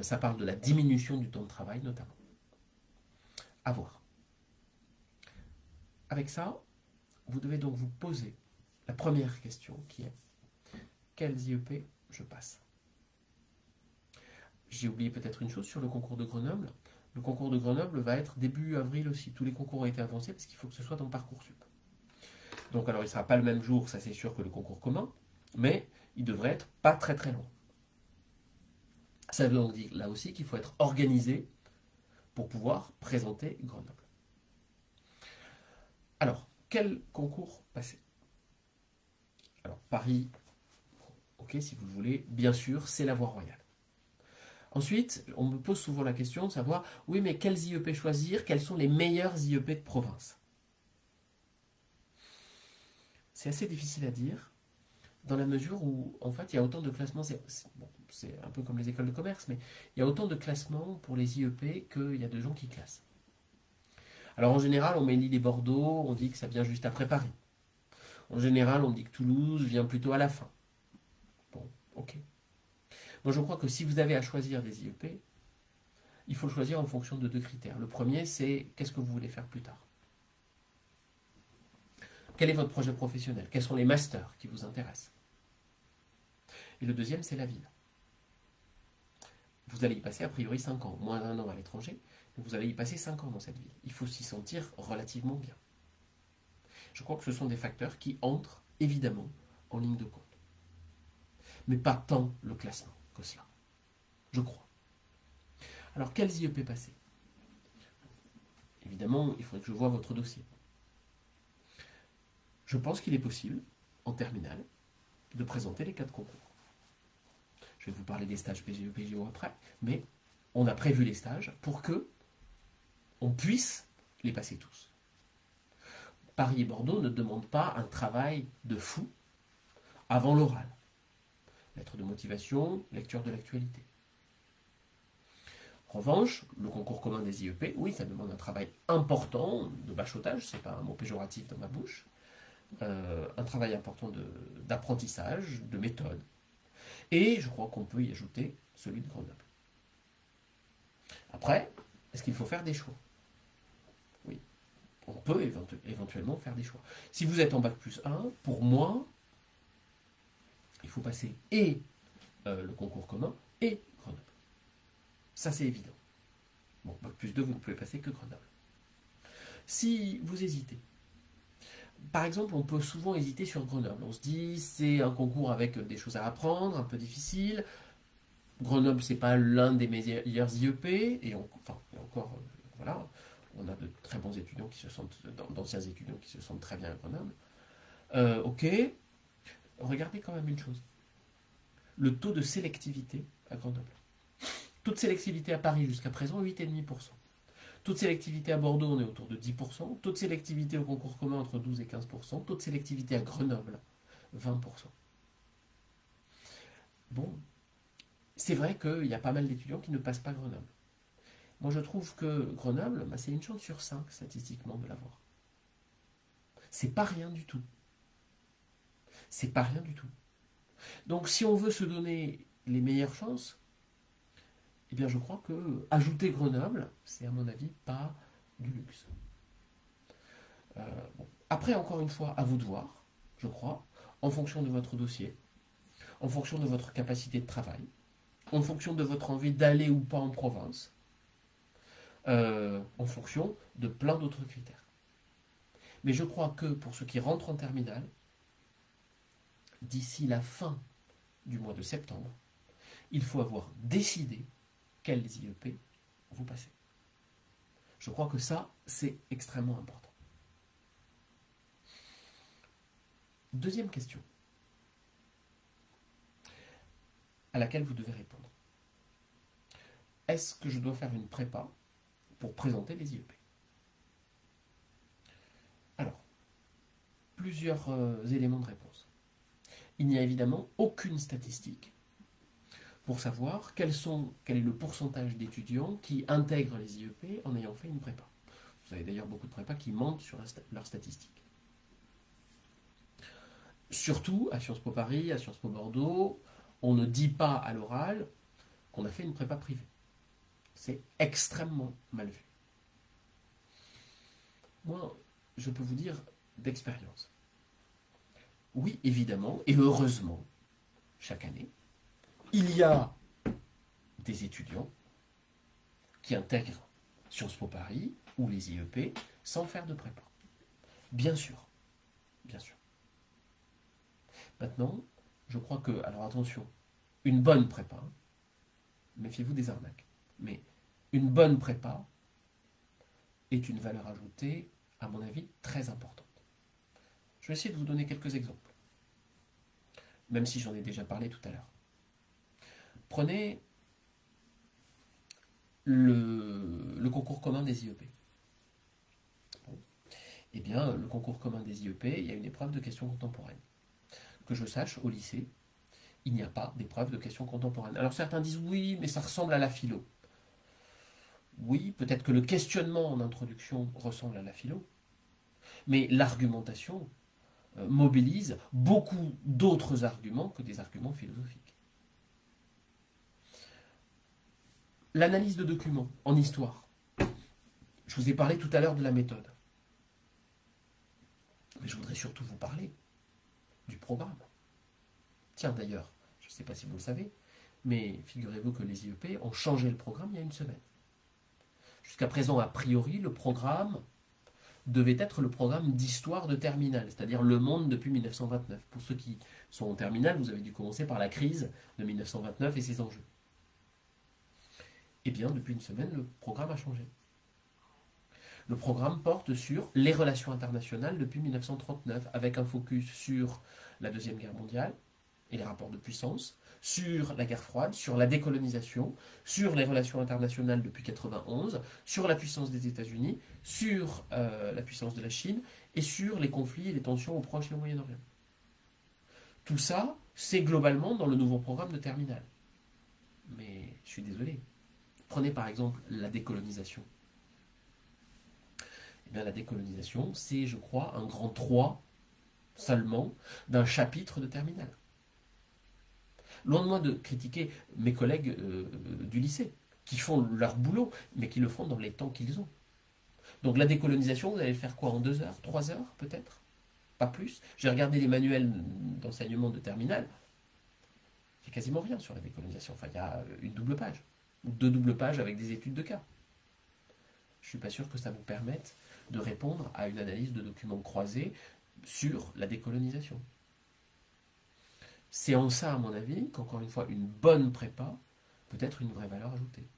A: ça parle de la diminution du temps de travail notamment. À voir. Avec ça, vous devez donc vous poser la première question qui est quels IEP je passe? J'ai oublié peut-être une chose sur le concours de Grenoble. Le concours de Grenoble va être début avril aussi. Tous les concours ont été avancés parce qu'il faut que ce soit dans Parcoursup. Donc alors il ne sera pas le même jour, ça c'est sûr, que le concours commun, mais il devrait être pas très très long. Ça veut donc dire là aussi qu'il faut être organisé pour pouvoir présenter Grenoble. Alors, quel concours passer? Alors, Paris, ok, si vous le voulez, bien sûr, c'est la voie royale. Ensuite, on me pose souvent la question de savoir, oui, mais quels IEP choisir? Quels sont les meilleurs IEP de province? C'est assez difficile à dire, dans la mesure où, en fait, il y a autant de classements, c'est un peu comme les écoles de commerce, mais il y a autant de classements pour les IEP qu'il y a de gens qui classent. Alors en général, on met Lille et Bordeaux, on dit que ça vient juste après Paris. En général, on dit que Toulouse vient plutôt à la fin. Bon, ok. Moi, je crois que si vous avez à choisir des IEP, il faut le choisir en fonction de 2 critères. Le premier, c'est qu'est-ce que vous voulez faire plus tard? Quel est votre projet professionnel? Quels sont les masters qui vous intéressent? Et le deuxième, c'est la ville. Vous allez y passer a priori 5 ans, moins d'un an à l'étranger, mais vous allez y passer 5 ans dans cette ville. Il faut s'y sentir relativement bien. Je crois que ce sont des facteurs qui entrent évidemment en ligne de compte. Mais pas tant le classement que cela, je crois. Alors, quels IEP passer? Évidemment, il faudrait que je voie votre dossier. Je pense qu'il est possible, en terminale, de présenter les 4 concours. Je vais vous parler des stages PGE, PGO après, mais on a prévu les stages pour que on puisse les passer tous. Paris et Bordeaux ne demandent pas un travail de fou avant l'oral. Lettre de motivation, lecture de l'actualité. En revanche, le concours commun des IEP, oui, ça demande un travail important de bachotage, c'est pas un mot péjoratif dans ma bouche, un travail important d'apprentissage, de méthode. Et je crois qu'on peut y ajouter celui de Grenoble. Après, est-ce qu'il faut faire des choix? Oui, on peut éventuellement faire des choix. Si vous êtes en bac plus 1, pour moi, il faut passer et le concours commun et Grenoble. Ça, c'est évident. Bon, bac plus 2, vous ne pouvez passer que Grenoble. Si vous hésitez, par exemple, on peut souvent hésiter sur Grenoble. On se dit, c'est un concours avec des choses à apprendre, un peu difficile. Grenoble, c'est pas l'un des meilleurs IEP, et encore, voilà, on a de très bons étudiants qui se sentent, d'anciens étudiants qui se sentent très bien à Grenoble. Ok, regardez quand même une chose. Le taux de sélectivité à Grenoble. Toute sélectivité à Paris jusqu'à présent, 8,5%. Taux de sélectivité à Bordeaux, on est autour de 10%. Taux de sélectivité au concours commun, entre 12 et 15%. Taux de sélectivité à Grenoble, 20%. Bon, c'est vrai qu'il y a pas mal d'étudiants qui ne passent pas Grenoble. Moi, je trouve que Grenoble, c'est une chance sur 5, statistiquement, de l'avoir. C'est pas rien du tout. C'est pas rien du tout. Donc, si on veut se donner les meilleures chances, eh bien, je crois que ajouter Grenoble, c'est à mon avis pas du luxe. Bon. Après, encore une fois, à vous de voir, je crois, en fonction de votre dossier, en fonction de votre capacité de travail, en fonction de votre envie d'aller ou pas en province, en fonction de plein d'autres critères. Mais je crois que pour ceux qui rentrent en terminale, d'ici la fin du mois de septembre, il faut avoir décidé quels IEP vous passez. Je crois que ça, c'est extrêmement important. Deuxième question à laquelle vous devez répondre. Est-ce que je dois faire une prépa pour présenter les IEP? Alors, plusieurs éléments de réponse. Il n'y a évidemment aucune statistique pour savoir quel est le pourcentage d'étudiants qui intègrent les IEP en ayant fait une prépa. Vous avez d'ailleurs beaucoup de prépas qui mentent sur leurs statistiques. Surtout à Sciences Po Paris, à Sciences Po Bordeaux, on ne dit pas à l'oral qu'on a fait une prépa privée. C'est extrêmement mal vu. Moi, je peux vous dire d'expérience. Oui, évidemment, et heureusement, chaque année, il y a des étudiants qui intègrent Sciences Po Paris ou les IEP sans faire de prépa. Bien sûr, bien sûr. Maintenant, je crois que, alors attention, une bonne prépa, méfiez-vous des arnaques, mais une bonne prépa est une valeur ajoutée, à mon avis, très importante. Je vais essayer de vous donner quelques exemples, même si j'en ai déjà parlé tout à l'heure. Prenez le concours commun des IEP. Bon. Eh bien, le concours commun des IEP, il y a une épreuve de questions contemporaines. Que je sache, au lycée, il n'y a pas d'épreuve de questions contemporaines. Alors certains disent oui, mais ça ressemble à la philo. Oui, peut-être que le questionnement en introduction ressemble à la philo, mais l'argumentation mobilise beaucoup d'autres arguments que des arguments philosophiques. L'analyse de documents en histoire. Je vous ai parlé tout à l'heure de la méthode. Mais je voudrais surtout vous parler du programme. Tiens d'ailleurs, je ne sais pas si vous le savez, mais figurez-vous que les IEP ont changé le programme il y a une semaine. Jusqu'à présent, a priori, le programme devait être le programme d'histoire de terminale, c'est-à-dire le monde depuis 1929. Pour ceux qui sont en terminale, vous avez dû commencer par la crise de 1929 et ses enjeux. Eh bien, depuis une semaine, le programme a changé. Le programme porte sur les relations internationales depuis 1939, avec un focus sur la Deuxième Guerre mondiale et les rapports de puissance, sur la guerre froide, sur la décolonisation, sur les relations internationales depuis 1991, sur la puissance des États-Unis, sur la puissance de la Chine et sur les conflits et les tensions au Proche et au Moyen-Orient. Tout ça, c'est globalement dans le nouveau programme de terminale. Mais je suis désolé, Prenez par exemple la décolonisation. Eh bien, la décolonisation, c'est, je crois, un grand 3 seulement d'un chapitre de terminale. Loin de moi de critiquer mes collègues du lycée, qui font leur boulot, mais qui le font dans les temps qu'ils ont. Donc la décolonisation, vous allez le faire quoi en 2 heures, 3 heures peut-être? Pas plus. J'ai regardé les manuels d'enseignement de terminale, il n'y a quasiment rien sur la décolonisation. Enfin, il y a une double page, ou 2 doubles pages avec des études de cas. Je ne suis pas sûr que ça vous permette de répondre à une analyse de documents croisés sur la décolonisation. C'est en ça, à mon avis, qu'encore une fois, une bonne prépa peut être une vraie valeur ajoutée.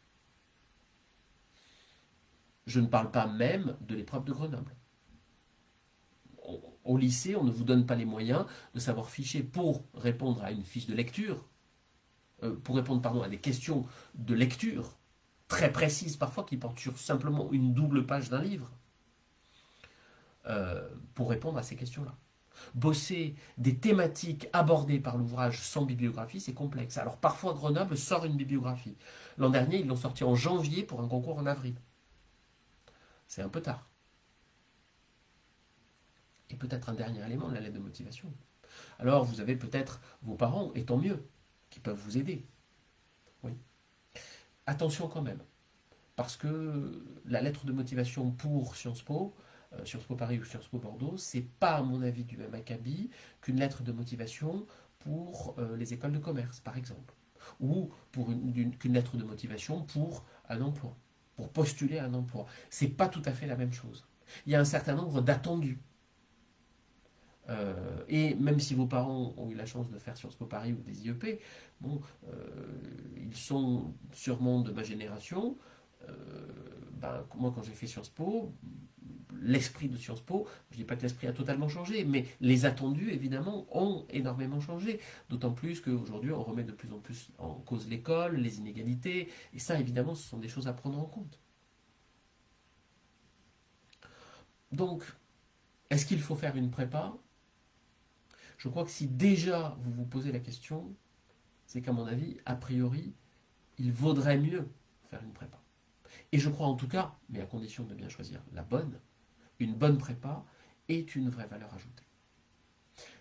A: Je ne parle pas même de l'épreuve de Grenoble. Au lycée, on ne vous donne pas les moyens de savoir ficher pour répondre à une fiche de lecture, pour répondre pardon, à des questions de lecture très précises parfois qui portent sur simplement une double page d'un livre, pour répondre à ces questions-là. Bosser des thématiques abordées par l'ouvrage sans bibliographie, c'est complexe. Alors parfois Grenoble sort une bibliographie. L'an dernier, ils l'ont sorti en janvier pour un concours en avril. C'est un peu tard. Et peut-être un dernier élément, la lettre de motivation. Alors vous avez peut-être vos parents, et tant mieux, qui peuvent vous aider. Oui. Attention quand même, parce que la lettre de motivation pour Sciences Po Paris ou Sciences Po Bordeaux, c'est pas à mon avis du même acabit qu'une lettre de motivation pour les écoles de commerce, par exemple, ou pour qu'une lettre de motivation pour un emploi, pour postuler à un emploi. C'est pas tout à fait la même chose. Il y a un certain nombre d'attendus. Et même si vos parents ont eu la chance de faire Sciences Po Paris ou des IEP, bon, ils sont sûrement de ma génération. Moi, quand j'ai fait Sciences Po, l'esprit de Sciences Po, je ne dis pas que l'esprit a totalement changé, mais les attendus, évidemment, ont énormément changé. D'autant plus qu'aujourd'hui, on remet de plus en plus en cause l'école, les inégalités, et ça, évidemment, ce sont des choses à prendre en compte. Donc, est-ce qu'il faut faire une prépa? Je crois que si déjà vous vous posez la question, c'est qu'à mon avis, a priori, il vaudrait mieux faire une prépa. Et je crois en tout cas, mais à condition de bien choisir la bonne, une bonne prépa est une vraie valeur ajoutée.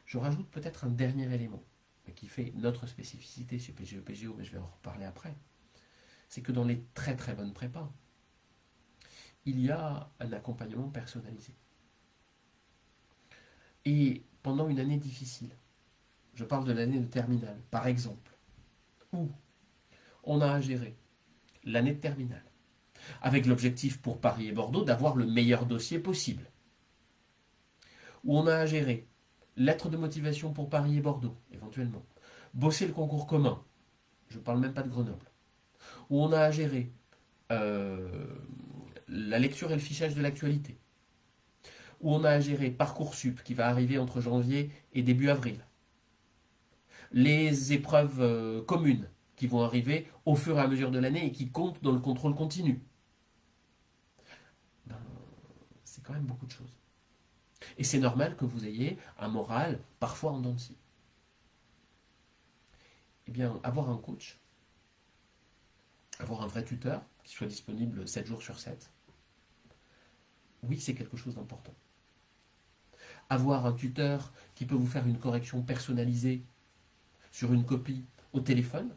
A: Je rajoute peut-être un dernier élément, qui fait notre spécificité chez PGE PGO, mais je vais en reparler après. C'est que dans les très très bonnes prépas, il y a un accompagnement personnalisé. Et pendant une année difficile, je parle de l'année de terminale, par exemple, où on a à gérer l'année de terminale, avec l'objectif pour Paris et Bordeaux d'avoir le meilleur dossier possible, où on a à gérer lettre de motivation pour Paris et Bordeaux, éventuellement, bosser le concours commun, je ne parle même pas de Grenoble, où on a à gérer la lecture et le fichage de l'actualité, où on a à gérer Parcoursup qui va arriver entre janvier et début avril, les épreuves communes qui vont arriver au fur et à mesure de l'année et qui comptent dans le contrôle continu. C'est quand même beaucoup de choses. Et c'est normal que vous ayez un moral parfois en dents de scie. Eh bien, avoir un coach, avoir un vrai tuteur qui soit disponible 7 jours sur 7, oui, c'est quelque chose d'important. Avoir un tuteur qui peut vous faire une correction personnalisée sur une copie au téléphone,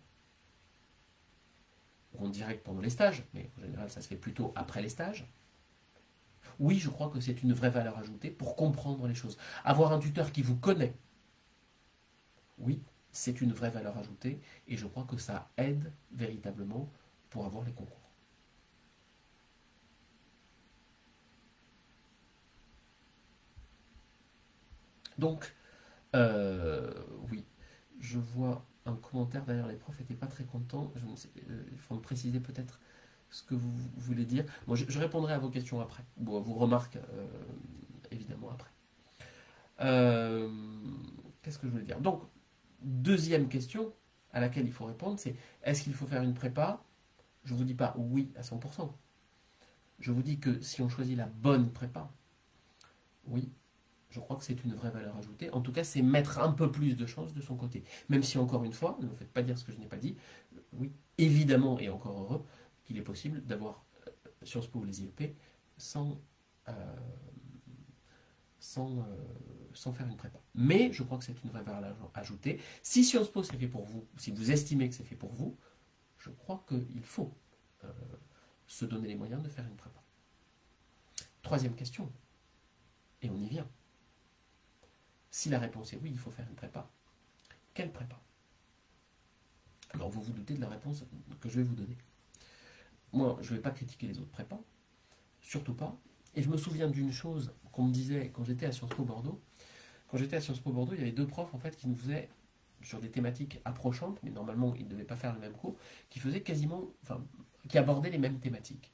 A: ou en direct pendant les stages, mais en général ça se fait plutôt après les stages. Oui, je crois que c'est une vraie valeur ajoutée pour comprendre les choses. Avoir un tuteur qui vous connaît, oui, c'est une vraie valeur ajoutée, et je crois que ça aide véritablement pour avoir les concours. Donc, oui, je vois un commentaire derrière, les profs n'étaient pas très contents. Je ne sais, il faut me préciser peut-être ce que vous voulez dire. Moi, je répondrai à vos questions après, ou à vos remarques, évidemment, après. Qu'est-ce que je voulais dire? Donc, deuxième question à laquelle il faut répondre, c'est est-ce qu'il faut faire une prépa? Je ne vous dis pas oui à 100%. Je vous dis que si on choisit la bonne prépa, oui, je crois que c'est une vraie valeur ajoutée. En tout cas, c'est mettre un peu plus de chance de son côté. Même si, encore une fois, ne me faites pas dire ce que je n'ai pas dit, oui, évidemment, et encore heureux, qu'il est possible d'avoir Sciences Po ou les IEP sans, euh, sans faire une prépa. Mais je crois que c'est une vraie valeur ajoutée. Si Sciences Po c'est fait pour vous, si vous estimez que c'est fait pour vous, je crois qu'il faut euh, se donner les moyens de faire une prépa. Troisième question, et on y vient. Si la réponse est oui, il faut faire une prépa, quelle prépa? Alors vous vous doutez de la réponse que je vais vous donner. Moi, je ne vais pas critiquer les autres prépas, surtout pas. Et je me souviens d'une chose qu'on me disait quand j'étais à Sciences Po Bordeaux. Quand j'étais à Sciences Po Bordeaux, il y avait deux profs en fait qui nous faisaient sur des thématiques approchantes, mais normalement ils ne devaient pas faire le même cours, qui faisaient quasiment, enfin, qui abordaient les mêmes thématiques.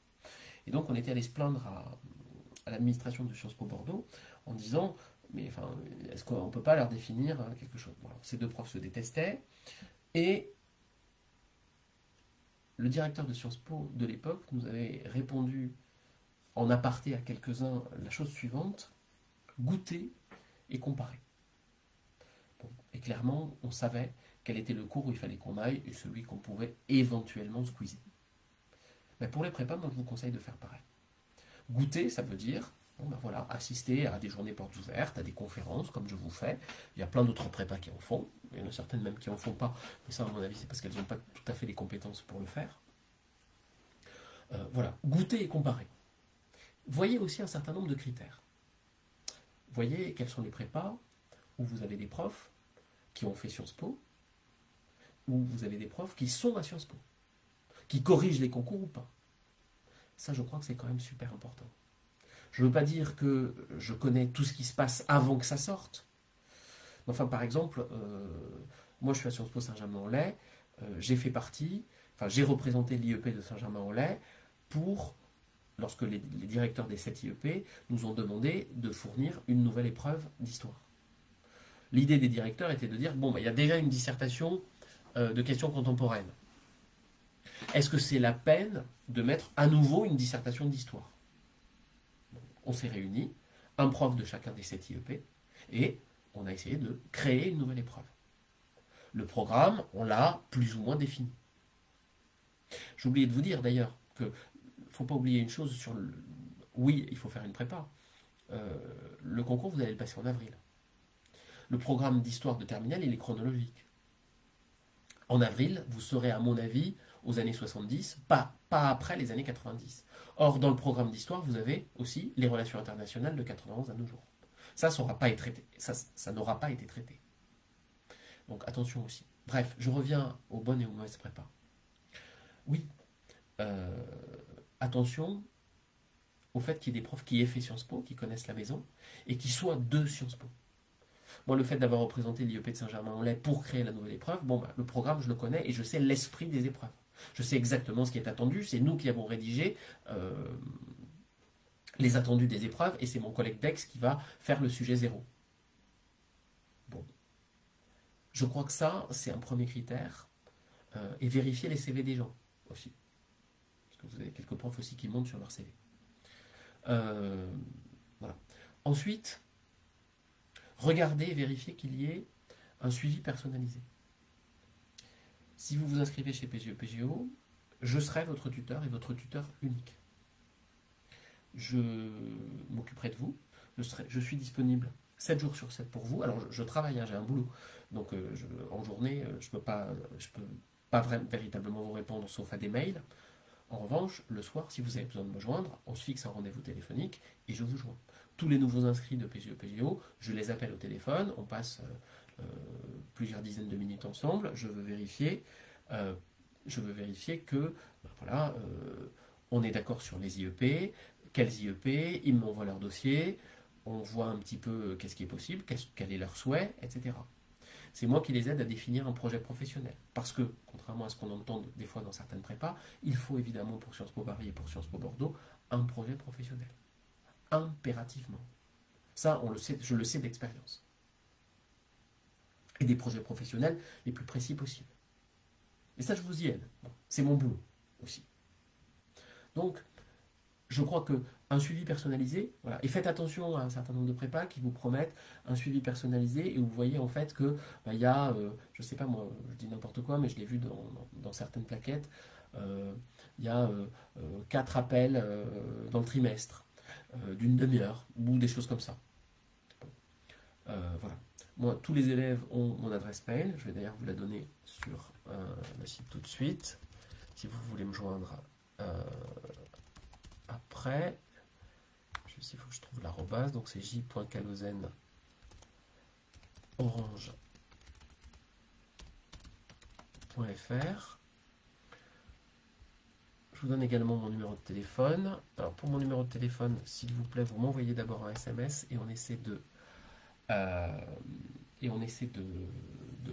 A: Et donc on était allé se plaindre à l'administration de Sciences Po Bordeaux en disant, mais enfin, est-ce qu'on ne peut pas leur définir quelque chose? Bon, ces deux profs se détestaient et le directeur de Sciences Po de l'époque nous avait répondu en aparté à quelques-uns la chose suivante: goûter et comparer. Bon, et clairement, on savait quel était le cours où il fallait qu'on aille et celui qu'on pouvait éventuellement squeezer. Mais pour les prépas, moi je vous conseille de faire pareil. Goûter, ça veut dire bon, ben voilà, assister à des journées portes ouvertes, à des conférences comme je vous fais. Il y a plein d'autres prépas qui en font. Il y en a certaines même qui en font pas. Mais ça, à mon avis, c'est parce qu'elles n'ont pas tout à fait les compétences pour le faire. Voilà, goûter et comparer. Voyez aussi un certain nombre de critères. Voyez quels sont les prépas où vous avez des profs qui ont fait Sciences Po, où vous avez des profs qui sont à Sciences Po, qui corrigent les concours ou pas. Ça, je crois que c'est quand même super important. Je ne veux pas dire que je connais tout ce qui se passe avant que ça sorte. Enfin, par exemple, moi je suis à Sciences Po Saint-Germain-en-Laye, j'ai fait partie, enfin j'ai représenté l'IEP de Saint-Germain-en-Laye pour, lorsque les directeurs des 7 IEP nous ont demandé de fournir une nouvelle épreuve d'histoire. L'idée des directeurs était de dire, bon, bah, il y a déjà une dissertation de questions contemporaines. Est-ce que c'est la peine de mettre à nouveau une dissertation d'histoire? On s'est réunis, un prof de chacun des 7 IEP, et on a essayé de créer une nouvelle épreuve. Le programme, on l'a plus ou moins défini. J'ai oublié de vous dire d'ailleurs que ne faut pas oublier une chose sur le... Oui, il faut faire une prépa. Le concours, vous allez le passer en avril. Le programme d'histoire de terminale, il est chronologique. En avril, vous serez, à mon avis, aux années 70, pas après les années 90. Or, dans le programme d'histoire, vous avez aussi les relations internationales de 91 à nos jours. Ça n'aura pas été traité. Ça n'aura pas été traité. Donc attention aussi. Bref, je reviens aux bonnes et aux mauvaises prépas. Oui, attention au fait qu'il y ait des profs qui aient fait Sciences Po, qui connaissent la maison, et qui soient de Sciences Po. Moi, le fait d'avoir représenté l'IEP de Saint-Germain-en-Laye pour créer la nouvelle épreuve, bon, bah, le programme, je le connais et je sais l'esprit des épreuves. Je sais exactement ce qui est attendu. C'est nous qui avons rédigé les attendus des épreuves et c'est mon collègue Dex qui va faire le sujet 0. Bon. Je crois que ça, c'est un premier critère. Et vérifier les CV des gens aussi. Parce que vous avez quelques profs aussi qui montent sur leur CV. Voilà. Ensuite, regardez et vérifiez qu'il y ait un suivi personnalisé. Si vous vous inscrivez chez PGE-PGO, je serai votre tuteur et votre tuteur unique. Je m'occuperai de vous. Je suis disponible 7 jours sur 7 pour vous. Alors, je travaille, hein, j'ai un boulot. Donc, en journée, je peux pas véritablement vous répondre sauf à des mails. En revanche, le soir, si vous avez besoin de me joindre, on se fixe un rendez-vous téléphonique et je vous joins. Tous les nouveaux inscrits de PGE-PGO, je les appelle au téléphone, on passe plusieurs dizaines de minutes ensemble, je veux vérifier que voilà, on est d'accord sur les IEP, quels IEP, ils m'envoient leur dossier, on voit un petit peu qu'est-ce qui est possible, quel est leur souhait, etc. C'est moi qui les aide à définir un projet professionnel. Parce que, contrairement à ce qu'on entend des fois dans certaines prépas, il faut évidemment pour Sciences Po Paris et pour Sciences Po Bordeaux un projet professionnel. Impérativement. Ça, on le sait, je le sais d'expérience. Et des projets professionnels les plus précis possibles. Et ça, je vous y aide. Bon, c'est mon boulot aussi. Donc, je crois qu'un suivi personnalisé, voilà, et faites attention à un certain nombre de prépas qui vous promettent un suivi personnalisé et où vous voyez en fait que il y a, je sais pas moi, je dis n'importe quoi, mais je l'ai vu dans certaines plaquettes, il y a 4 appels dans le trimestre, d'une demi-heure, ou des choses comme ça. Voilà. Moi, tous les élèves ont mon adresse mail. Je vais d'ailleurs vous la donner sur le site tout de suite. Si vous voulez me joindre après. Juste, il faut que je trouve l'arrobase. Donc c'est j.calozen@orange.fr. Je vous donne également mon numéro de téléphone. Alors pour mon numéro de téléphone, s'il vous plaît, vous m'envoyez d'abord un SMS et on essaie de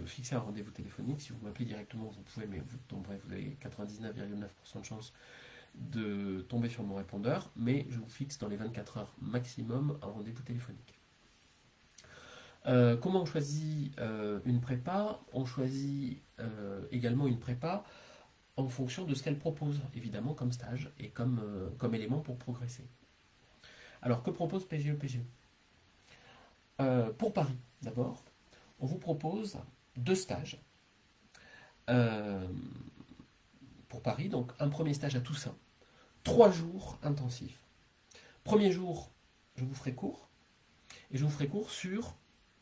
A: fixer un rendez-vous téléphonique. Si vous m'appelez directement, vous pouvez, mais vous avez 99,9% de chance de tomber sur mon répondeur, mais je vous fixe dans les 24 heures maximum un rendez-vous téléphonique. Comment on choisit une prépa? On choisit également une prépa en fonction de ce qu'elle propose, évidemment, comme stage et comme élément pour progresser. Alors, que propose PGE-PGE? Pour Paris, d'abord, on vous propose 2 stages. Pour Paris, donc un premier stage à Toussaint, 3 jours intensifs. Premier jour, je vous ferai cours, et je vous ferai cours sur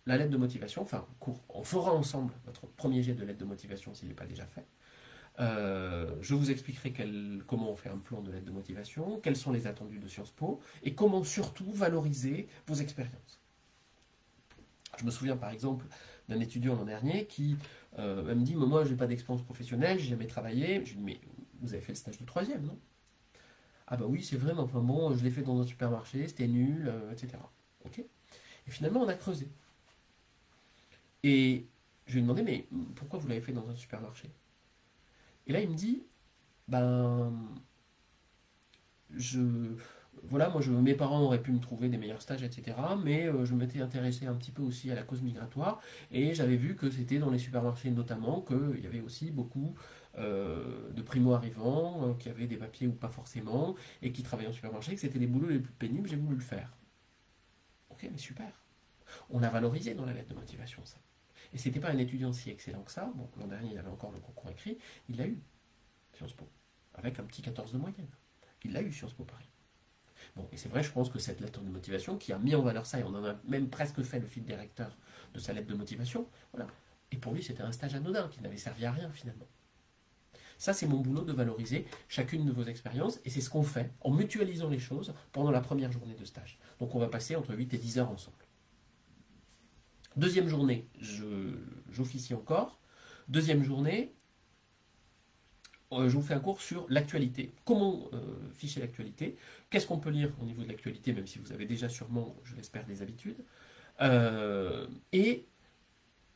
A: la lettre de motivation, enfin, cours. On fera ensemble votre premier jet de lettre de motivation s'il n'est pas déjà fait. Je vous expliquerai comment on fait un plan de lettre de motivation, quels sont les attendus de Sciences Po, et comment surtout valoriser vos expériences. Je me souviens par exemple d'un étudiant l'an dernier qui me dit « Moi, je n'ai pas d'expérience professionnelle, je n'ai jamais travaillé. » Je lui dis « Mais vous avez fait le stage de 3e, non ?»« Ah bah oui, c'est vrai, mais enfin bon, je l'ai fait dans un supermarché, c'était nul, etc. » Ok. Et finalement, on a creusé. Et je lui ai demandé « Mais pourquoi vous l'avez fait dans un supermarché ?» Et là, il me dit « Ben, voilà, mes parents auraient pu me trouver des meilleurs stages, etc. Mais je m'étais intéressé un petit peu aussi à la cause migratoire et j'avais vu que c'était dans les supermarchés notamment qu'il y avait aussi beaucoup de primo-arrivants qui avaient des papiers ou pas forcément et qui travaillaient en supermarché, que c'était les boulots les plus pénibles, j'ai voulu le faire. » Ok, mais super. On a valorisé dans la lettre de motivation ça. Et c'était pas un étudiant si excellent que ça. Bon, l'an dernier, il avait encore le concours écrit. Il l'a eu, Sciences Po, avec un petit 14 de moyenne. Il l'a eu, Sciences Po Paris. Bon, et c'est vrai, je pense que cette lettre de motivation, qui a mis en valeur ça, et on en a même presque fait le fil directeur de sa lettre de motivation, voilà. Et pour lui, c'était un stage anodin, qui n'avait servi à rien finalement. Ça, c'est mon boulot de valoriser chacune de vos expériences, et c'est ce qu'on fait en mutualisant les choses pendant la première journée de stage. Donc on va passer entre 8 et 10 heures ensemble. Deuxième journée, j'officie encore. Deuxième journée, je vous fais un cours sur l'actualité. Comment ficher l'actualité? Qu'est-ce qu'on peut lire au niveau de l'actualité, même si vous avez déjà sûrement, je l'espère, des habitudes? Et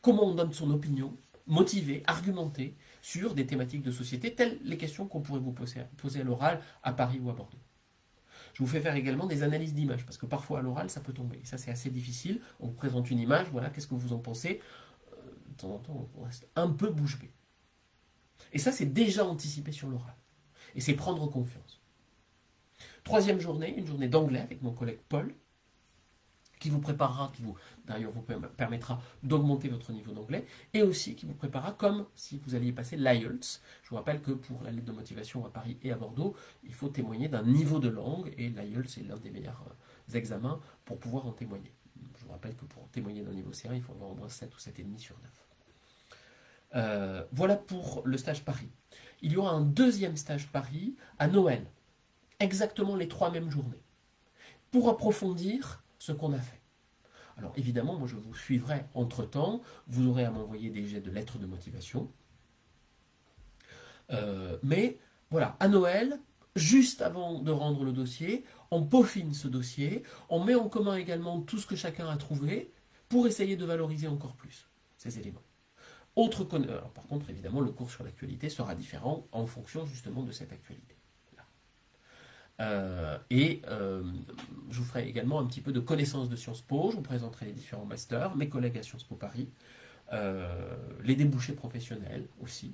A: comment on donne son opinion, motivée, argumentée, sur des thématiques de société, telles les questions qu'on pourrait vous poser à l'oral à Paris ou à Bordeaux. Je vous fais faire également des analyses d'images, parce que parfois à l'oral, ça peut tomber. Et ça, c'est assez difficile. On vous présente une image, voilà, qu'est-ce que vous en pensez? De temps en temps, on reste un peu bouche bée. Et ça, c'est déjà anticipé sur l'oral. Et c'est prendre confiance. Troisième journée, une journée d'anglais avec mon collègue Paul, qui vous préparera, d'ailleurs vous permettra d'augmenter votre niveau d'anglais, et aussi qui vous préparera comme si vous alliez passer l'IELTS. Je vous rappelle que pour la lettre de motivation à Paris et à Bordeaux, il faut témoigner d'un niveau de langue, et l'IELTS est l'un des meilleurs examens pour pouvoir en témoigner. Je vous rappelle que pour témoigner d'un niveau C1, il faut avoir au moins 7 ou 7,5 sur 9. Voilà pour le stage Paris. Il y aura un deuxième stage Paris à Noël, exactement les 3 mêmes journées, pour approfondir ce qu'on a fait. Alors évidemment, moi je vous suivrai entre-temps, vous aurez à m'envoyer des jets de lettres de motivation. Mais voilà, à Noël, juste avant de rendre le dossier, on peaufine ce dossier, on met en commun également tout ce que chacun a trouvé pour essayer de valoriser encore plus ces éléments. Alors, par contre, évidemment, le cours sur l'actualité sera différent en fonction justement de cette actualité. Je vous ferai également un petit peu de connaissance de Sciences Po, je vous présenterai les différents masters, mes collègues à Sciences Po Paris, les débouchés professionnels aussi,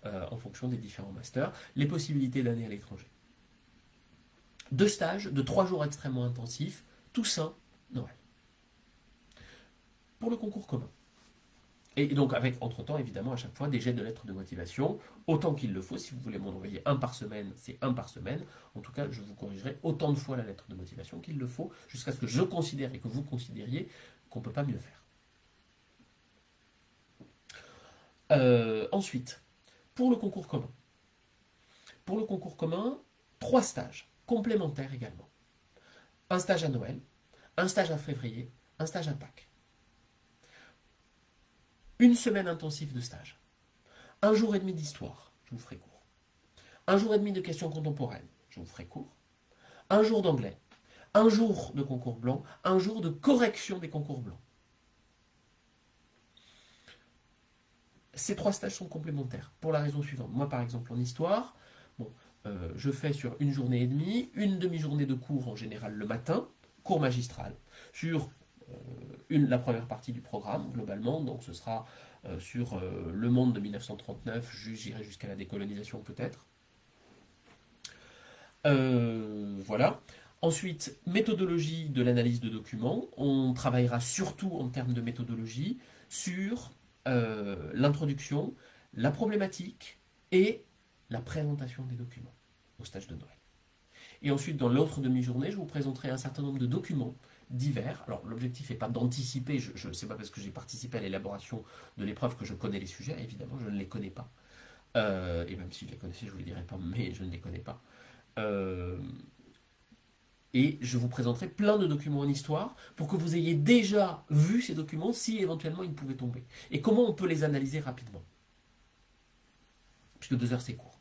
A: en fonction des différents masters, les possibilités d'année à l'étranger. 2 stages de 3 jours extrêmement intensifs, Toussaint, Noël. Pour le concours commun, Et donc avec, entre-temps, évidemment, à chaque fois, des jets de lettres de motivation, autant qu'il le faut. Si vous voulez m'en envoyer un par semaine, c'est un par semaine. En tout cas, je vous corrigerai autant de fois la lettre de motivation qu'il le faut, jusqu'à ce que je considère et que vous considériez qu'on ne peut pas mieux faire. Ensuite, pour le concours commun. Pour le concours commun, 3 stages, complémentaires également. Un stage à Noël, un stage à février, un stage à Pâques. Une semaine intensive de stage. Un jour et demi d'histoire, je vous ferai court. Un jour et demi de questions contemporaines, je vous ferai court. Un jour d'anglais. Un jour de concours blanc. Un jour de correction des concours blancs. Ces 3 stages sont complémentaires pour la raison suivante. Moi, par exemple, en histoire, bon, je fais sur une journée et demie, une demi-journée de cours en général le matin, cours magistral, sur la première partie du programme, globalement. Donc ce sera sur le monde de 1939, j'irai jusqu'à la décolonisation peut-être. Voilà. Ensuite, méthodologie de l'analyse de documents. On travaillera surtout en termes de méthodologie sur l'introduction, la problématique et la présentation des documents au stage de Noël. Et ensuite, dans l'autre demi-journée, je vous présenterai un certain nombre de documents divers. Alors, l'objectif n'est pas d'anticiper, je ne sais pas parce que j'ai participé à l'élaboration de l'épreuve que je connais les sujets, évidemment, je ne les connais pas. Et même si je les connaissais, je ne vous les dirais pas, mais je ne les connais pas. Et je vous présenterai plein de documents en histoire pour que vous ayez déjà vu ces documents si éventuellement ils pouvaient tomber. Et comment on peut les analyser rapidement. Puisque 2 heures c'est court.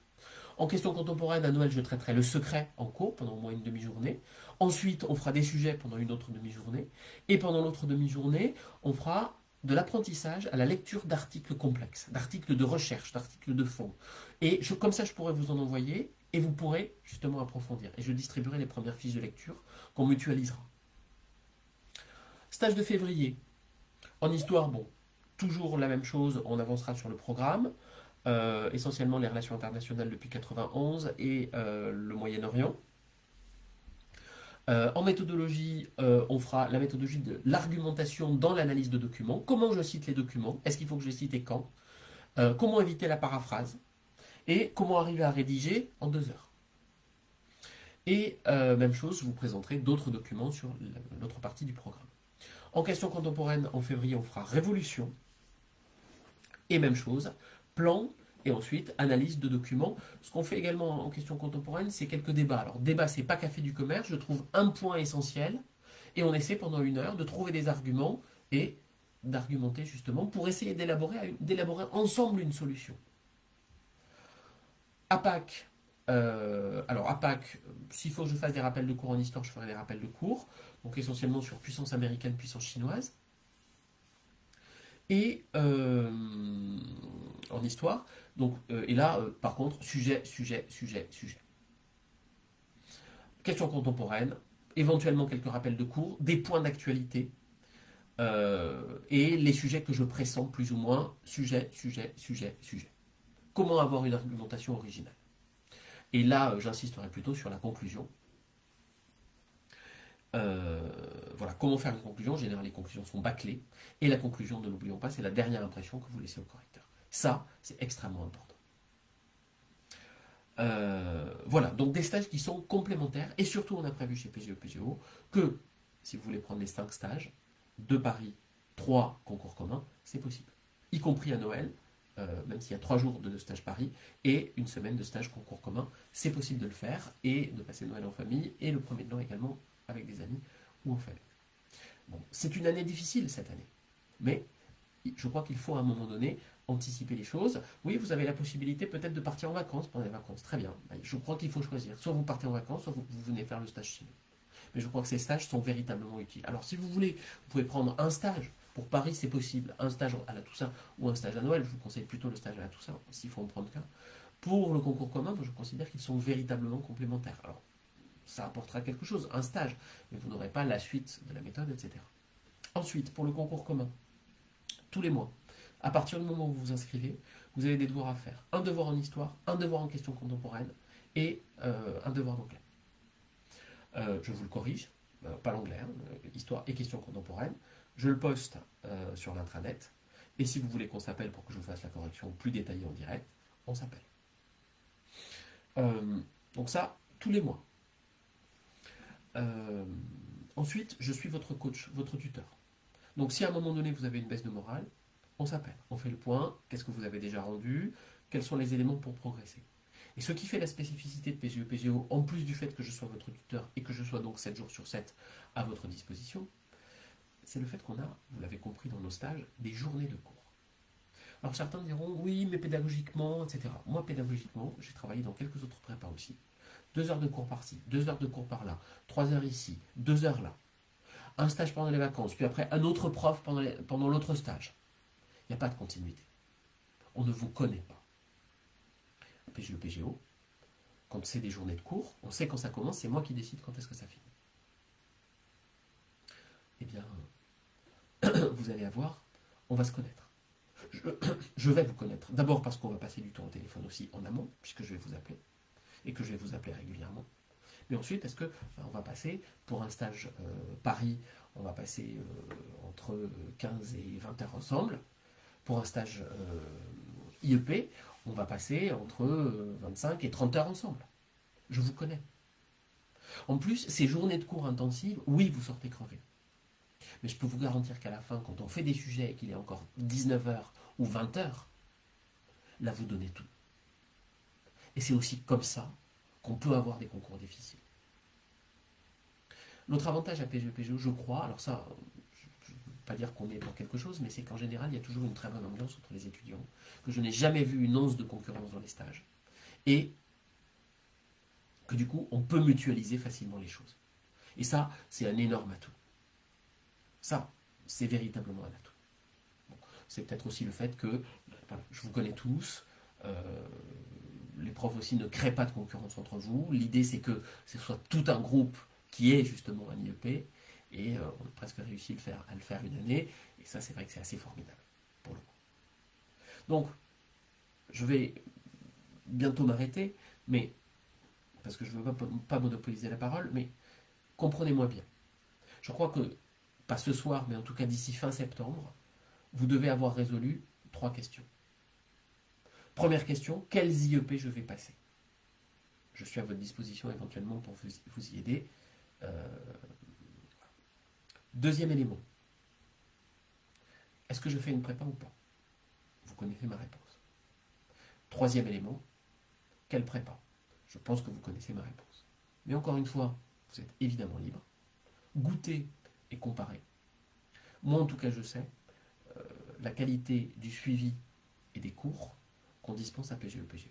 A: En question contemporaine, à Noël, je traiterai le secret en cours pendant au moins une demi-journée. Ensuite, on fera des sujets pendant une autre demi-journée. Et pendant l'autre demi-journée, on fera de l'apprentissage à la lecture d'articles complexes, d'articles de recherche, d'articles de fond. Et comme ça, je pourrais vous en envoyer et vous pourrez justement approfondir. Et je distribuerai les premières fiches de lecture qu'on mutualisera. Stage de février. En histoire, bon, toujours la même chose, on avancera sur le programme. Essentiellement les relations internationales depuis 91 et le Moyen-Orient. En méthodologie, on fera la méthodologie de l'argumentation dans l'analyse de documents. Comment je cite les documents? Est-ce qu'il faut que je les cite et quand? Comment éviter la paraphrase? Et comment arriver à rédiger en 2 heures? Et même chose, je vous présenterai d'autres documents sur l'autre partie du programme. En question contemporaine, en février, on fera révolution. Et même chose, plan, et ensuite analyse de documents. Ce qu'on fait également en question contemporaine, c'est quelques débats. Alors débat, c'est pas café du commerce, je trouve un point essentiel, et on essaie pendant 1 heure de trouver des arguments et d'argumenter justement pour essayer d'élaborer ensemble une solution. À Pâques, alors à Pâques, s'il faut que je fasse des rappels de cours en histoire, je ferai des rappels de cours, donc essentiellement sur puissance américaine, puissance chinoise. Et en histoire, donc, et là, par contre, sujet. Questions contemporaines, éventuellement quelques rappels de cours, des points d'actualité, et les sujets que je pressens plus ou moins, sujet. Comment avoir une argumentation originale? Et là, j'insisterai plutôt sur la conclusion. Voilà, comment faire une conclusion? En général, les conclusions sont bâclées. Et la conclusion, ne l'oublions pas, c'est la dernière impression que vous laissez au correcteur. Ça, c'est extrêmement important. Voilà, donc des stages qui sont complémentaires. Et surtout, on a prévu chez PGE-PGO que, si vous voulez prendre les 5 stages, 2 Paris, 3 concours communs, c'est possible. Y compris à Noël, même s'il y a 3 jours de stage Paris et une semaine de stage concours commun, c'est possible de le faire et de passer Noël en famille et le premier de l'an également avec des amis ou en famille. Bon, c'est une année difficile cette année, mais je crois qu'il faut à un moment donné anticiper les choses. Oui, vous avez la possibilité peut-être de partir en vacances pendant les vacances, très bien. Je crois qu'il faut choisir. Soit vous partez en vacances, soit vous venez faire le stage chez nous. Mais je crois que ces stages sont véritablement utiles. Alors si vous voulez, vous pouvez prendre un stage. Pour Paris, c'est possible. Un stage à la Toussaint ou un stage à Noël. Je vous conseille plutôt le stage à la Toussaint, s'il faut en prendre qu'un. Pour le concours commun, je considère qu'ils sont véritablement complémentaires. Alors, ça apportera quelque chose, un stage, mais vous n'aurez pas la suite de la méthode, etc. Ensuite, pour le concours commun, tous les mois, à partir du moment où vous vous inscrivez, vous avez des devoirs à faire. Un devoir en histoire, un devoir en questions contemporaines et un devoir d'anglais. Je vous le corrige, pas l'anglais, histoire et questions contemporaines. Je le poste sur l'intranet Et si vous voulez qu'on s'appelle pour que je vous fasse la correction plus détaillée en direct, on s'appelle. Donc ça, tous les mois. Ensuite, je suis votre coach, votre tuteur. Donc si à un moment donné vous avez une baisse de morale, on s'appelle, on fait le point, qu'est-ce que vous avez déjà rendu, quels sont les éléments pour progresser. Et ce qui fait la spécificité de PGE-PGO, en plus du fait que je sois votre tuteur et que je sois donc 7 jours sur 7 à votre disposition, c'est le fait qu'on a, vous l'avez compris dans nos stages, des journées de cours. Alors certains diront, oui, mais pédagogiquement, etc. Moi, pédagogiquement, j'ai travaillé dans quelques autres prépas aussi. 2 heures de cours par-ci, 2 heures de cours par-là, 3 heures ici, 2 heures là. Un stage pendant les vacances, puis après un autre prof pendant l'autre stage. Il n'y a pas de continuité. On ne vous connaît pas. PGE, PGO, quand c'est des journées de cours, on sait quand ça commence, c'est moi qui décide quand est-ce que ça finit. Eh bien, vous allez avoir, on va se connaître. Je vais vous connaître. D'abord parce qu'on va passer du temps au téléphone aussi en amont, puisque je vais vous appeler, et que je vais vous appeler régulièrement. Mais ensuite, parce que on va passer, pour un stage Paris, on va passer entre 15 et 20 heures ensemble. Pour un stage IEP, on va passer entre 25 et 30 heures ensemble. Je vous connais. En plus, ces journées de cours intensives, oui, vous sortez crevé. Mais je peux vous garantir qu'à la fin, quand on fait des sujets et qu'il est encore 19 heures ou 20 heures, là, vous donnez tout. Et c'est aussi comme ça qu'on peut avoir des concours difficiles. L'autre avantage à PGE-PGO, je crois, alors ça, je ne veux pas dire qu'on est pour quelque chose, mais c'est qu'en général, il y a toujours une très bonne ambiance entre les étudiants, que je n'ai jamais vu une once de concurrence dans les stages, et que du coup, on peut mutualiser facilement les choses. Et ça, c'est un énorme atout. Ça, c'est véritablement un atout. Bon, c'est peut-être aussi le fait que voilà, je vous connais tous, les profs aussi ne créent pas de concurrence entre vous. L'idée, c'est que ce soit tout un groupe qui est justement un IEP, et on a presque réussi à le faire une année, et ça, c'est vrai que c'est assez formidable, pour le coup. Donc, je vais bientôt m'arrêter, mais parce que je ne veux pas monopoliser la parole, mais comprenez-moi bien. Je crois que, pas ce soir, mais en tout cas d'ici fin septembre, vous devez avoir résolu 3 questions. Première question, quels IEP je vais passer? Je suis à votre disposition éventuellement pour vous y aider. Deuxième élément, est-ce que je fais une prépa ou pas? Vous connaissez ma réponse. Troisième élément, quelle prépa? Je pense que vous connaissez ma réponse. Mais encore une fois, vous êtes évidemment libre. Goûtez et comparez. Moi, en tout cas, je sais la qualité du suivi et des cours qu'on dispense à PGE-PGO.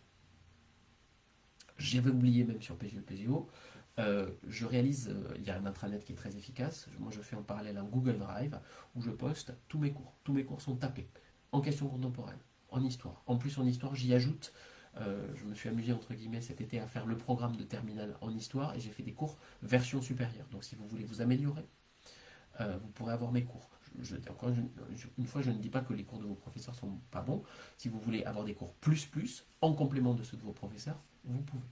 A: J'avais oublié même sur PGE-PGO, je réalise, il y a un intranet qui est très efficace. Moi, je fais en parallèle un Google Drive où je poste tous mes cours. Tous mes cours sont tapés en questions contemporaines, en histoire. En plus, en histoire, j'y ajoute, je me suis amusé entre guillemets cet été à faire le programme de terminale en histoire et j'ai fait des cours version supérieure. Donc, si vous voulez vous améliorer, vous pourrez avoir mes cours. Encore une fois, je ne dis pas que les cours de vos professeurs ne sont pas bons. Si vous voulez avoir des cours plus, en complément de ceux de vos professeurs, vous pouvez.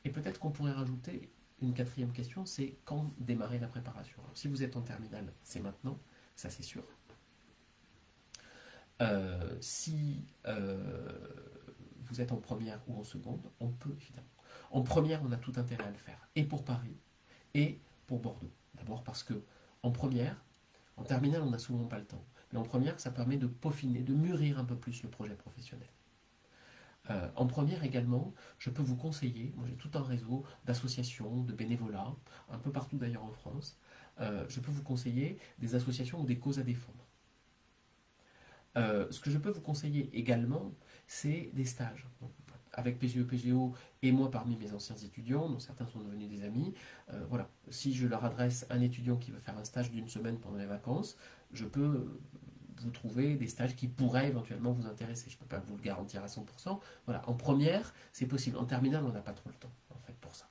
A: Et peut-être qu'on pourrait rajouter une 4e question, c'est quand démarrer la préparation. Alors, si vous êtes en terminale, c'est maintenant, ça c'est sûr. Si vous êtes en première ou en seconde, on peut évidemment. En première, on a tout intérêt à le faire, et pour Paris, et pour Bordeaux. D'abord parce que en première, en terminale, on n'a souvent pas le temps. Mais en première, ça permet de peaufiner, de mûrir un peu plus le projet professionnel. En première également, je peux vous conseiller, moi j'ai tout un réseau d'associations, de bénévolat, un peu partout d'ailleurs en France, je peux vous conseiller des associations ou des causes à défendre. Ce que je peux vous conseiller également, c'est des stages. Donc, avec PGE-PGO et moi parmi mes anciens étudiants, dont certains sont devenus des amis, voilà. Si je leur adresse un étudiant qui veut faire un stage d'une semaine pendant les vacances, je peux vous trouver des stages qui pourraient éventuellement vous intéresser. Je ne peux pas vous le garantir à 100%. Voilà. En première, c'est possible. En terminale, on n'a pas trop le temps, en fait, pour ça.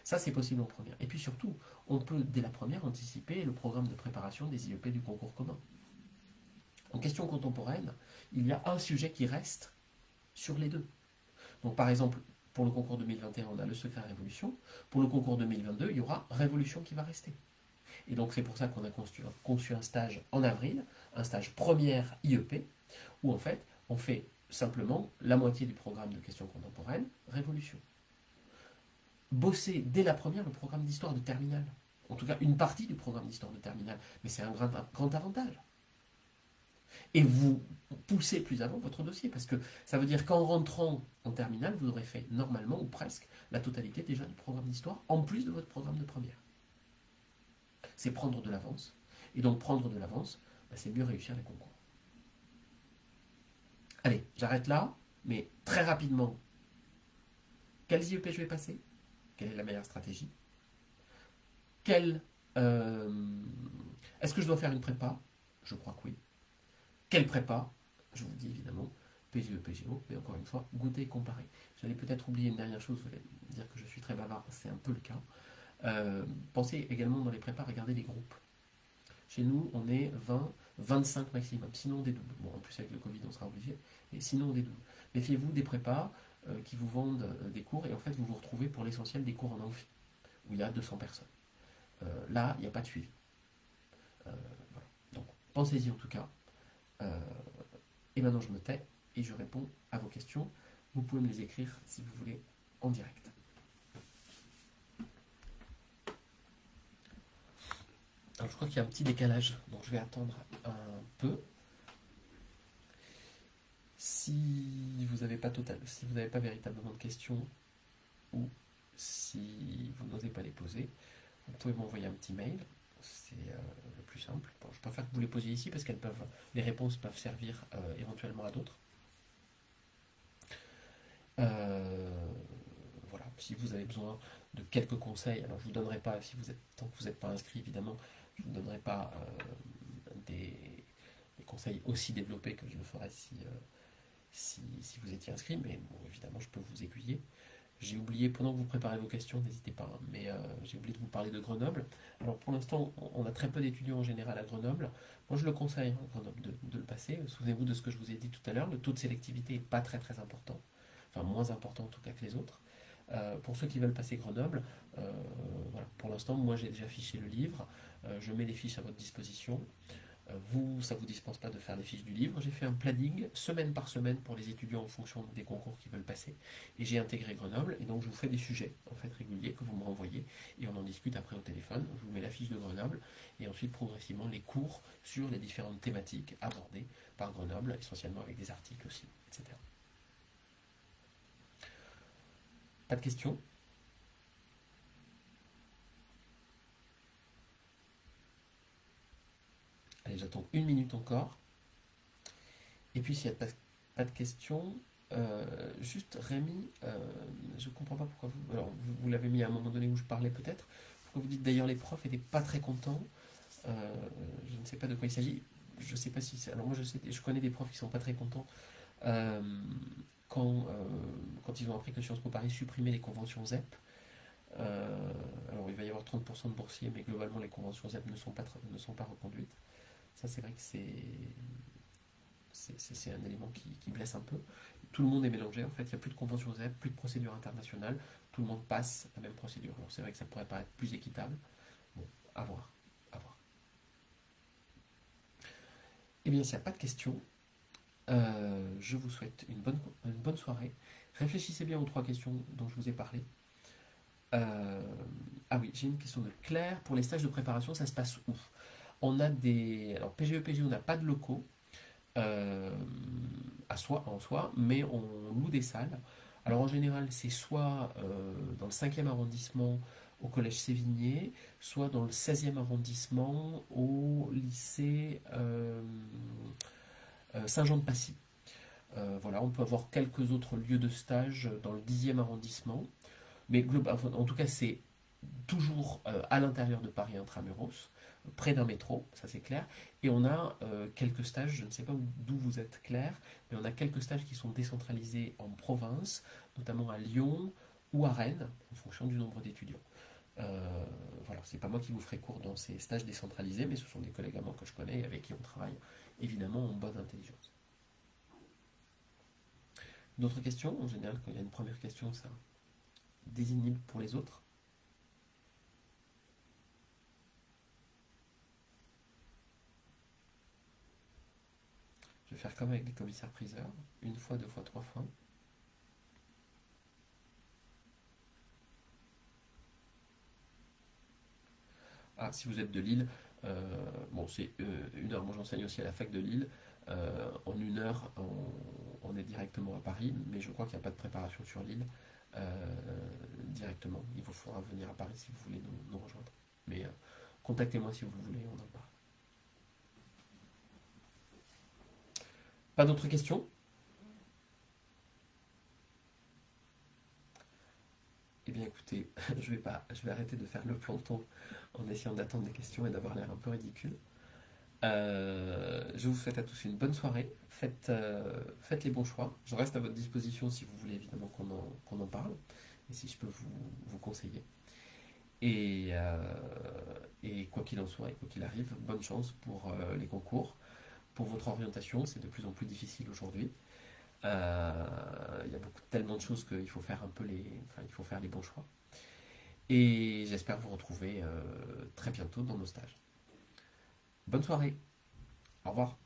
A: Ça, c'est possible en première. Et puis surtout, on peut, dès la première, anticiper le programme de préparation des IEP du concours commun. En question contemporaine, il y a un sujet qui reste sur les deux. Donc, par exemple, pour le concours 2021, on a le secret Révolution. Pour le concours 2022, il y aura Révolution qui va rester. Et donc c'est pour ça qu'on a conçu un stage en avril, un stage première IEP, où en fait on fait simplement la moitié du programme de questions contemporaines, Révolution. Bosser dès la première le programme d'histoire de terminale. En tout cas, une partie du programme d'histoire de terminale. Mais c'est un grand avantage. Et vous poussez plus avant votre dossier, parce que ça veut dire qu'en rentrant en terminale, vous aurez fait normalement, ou presque, la totalité déjà du programme d'histoire, en plus de votre programme de première. C'est prendre de l'avance. Et donc prendre de l'avance, c'est mieux réussir les concours. Allez, j'arrête là, mais très rapidement, quels IEP je vais passer? Quelle est la meilleure stratégie? Est-ce que je dois faire une prépa? Je crois que oui. Quelle prépa? Je vous dis évidemment PGE, PGO, mais encore une fois, goûter et comparer. J'allais peut-être oublier une dernière chose, vous allez me dire que je suis très bavard, c'est un peu le cas. Pensez également dans les prépas, regardez les groupes. Chez nous, on est 20, 25 maximum, sinon on dédouble. Bon, en plus avec le Covid, on sera obligé, mais sinon on dédouble. Méfiez-vous des prépas qui vous vendent des cours, et en fait, vous vous retrouvez pour l'essentiel des cours en amphi, où il y a 200 personnes. Là, il n'y a pas de suivi. Voilà. Donc, pensez-y en tout cas. Et maintenant, je me tais et je réponds à vos questions. Vous pouvez me les écrire si vous voulez en direct. Alors, je crois qu'il y a un petit décalage, donc je vais attendre un peu. Si vous n'avez pas si vous n'avez pas véritablement de questions, ou si vous n'osez pas les poser, vous pouvez m'envoyer un petit mail. C'est le plus simple. Bon, je préfère que vous les posiez ici parce que les réponses peuvent servir éventuellement à d'autres. Voilà, si vous avez besoin de quelques conseils, alors je ne vous donnerai pas, tant que vous n'êtes pas inscrit évidemment, je ne vous donnerai pas des conseils aussi développés que je le ferais si vous étiez inscrit, mais bon, évidemment je peux vous aiguiller. J'ai oublié, pendant que vous préparez vos questions, n'hésitez pas, hein, mais j'ai oublié de vous parler de Grenoble. Alors pour l'instant, on a très peu d'étudiants en général à Grenoble. Moi je le conseille, hein, Grenoble, de le passer. Souvenez-vous de ce que je vous ai dit tout à l'heure, le taux de sélectivité n'est pas très très important, enfin moins important en tout cas que les autres. Pour ceux qui veulent passer Grenoble, voilà, pour l'instant, moi j'ai déjà fiché le livre, je mets les fiches à votre disposition. Vous, ça ne vous dispense pas de faire les fiches du livre. J'ai fait un planning semaine par semaine pour les étudiants en fonction des concours qu'ils veulent passer. Et j'ai intégré Grenoble. Et donc, je vous fais des sujets en fait réguliers que vous me renvoyez. Et on en discute après au téléphone. Je vous mets la fiche de Grenoble. Et ensuite, progressivement, les cours sur les différentes thématiques abordées par Grenoble, essentiellement avec des articles aussi, etc. Pas de questions? Allez, j'attends une minute encore. Et puis, s'il n'y a pas de questions, juste Rémi, je ne comprends pas pourquoi vous. Alors, vous l'avez mis à un moment donné où je parlais peut-être. Pourquoi vous dites d'ailleurs les profs n'étaient pas très contents. Je ne sais pas de quoi il s'agit. Je ne sais pas si c'est. Alors, moi, je connais des profs qui ne sont pas très contents euh, quand ils ont appris que Sciences Po Paris supprimait les conventions ZEP. Alors, il va y avoir 30% de boursiers, mais globalement, les conventions ZEP ne sont pas reconduites. Ça, c'est vrai que c'est un élément qui blesse un peu. Tout le monde est mélangé, en fait, il n'y a plus de convention ZEP, plus de procédure internationale, tout le monde passe la même procédure. Alors c'est vrai que ça pourrait paraître plus équitable. Bon, à voir, à voir. Eh bien, s'il n'y a pas de questions, je vous souhaite une bonne soirée. Réfléchissez bien aux 3 questions dont je vous ai parlé. Ah oui, j'ai une question de Claire. Pour les stages de préparation, ça se passe où? On a des. Alors, PGE, PGO, on n'a pas de locaux. En soi, mais on loue des salles. Alors en général, c'est soit dans le 5e arrondissement au collège Sévigné, soit dans le 16e arrondissement au lycée Saint-Jean-de-Passy. Voilà, on peut avoir quelques autres lieux de stage dans le 10e arrondissement, mais en tout cas, c'est toujours à l'intérieur de Paris intramuros, près d'un métro, ça c'est clair. Et on a quelques stages, je ne sais pas d'où vous êtes Claire, mais on a quelques stages qui sont décentralisés en province, notamment à Lyon ou à Rennes, en fonction du nombre d'étudiants. Voilà, c'est pas moi qui vous ferai cours dans ces stages décentralisés, mais ce sont des collègues à moi que je connais et avec qui on travaille évidemment en bonne intelligence. D'autres questions? En général, quand il y a une première question, ça désigne pour les autres. faire comme avec les commissaires-priseurs, une fois, deux fois, trois fois. Ah, si vous êtes de Lille, bon, c'est 1 heure. Moi, j'enseigne aussi à la fac de Lille. En 1 heure, on est directement à Paris, mais je crois qu'il n'y a pas de préparation sur Lille directement. Il vous faudra venir à Paris si vous voulez nous rejoindre. Mais contactez-moi si vous voulez, on en parle. Pas d'autres questions? Eh bien, écoutez, je vais arrêter de faire le planton en essayant d'attendre des questions et d'avoir l'air un peu ridicule. Je vous souhaite à tous une bonne soirée. Faites les bons choix. Je reste à votre disposition si vous voulez évidemment qu'on en parle et si je peux vous conseiller. Et, et quoi qu'il en soit et quoi qu'il arrive, bonne chance pour les concours, pour votre orientation. C'est de plus en plus difficile aujourd'hui. Il y a tellement de choses qu'il faut faire il faut faire les bons choix. Et j'espère vous retrouver très bientôt dans nos stages. Bonne soirée. Au revoir.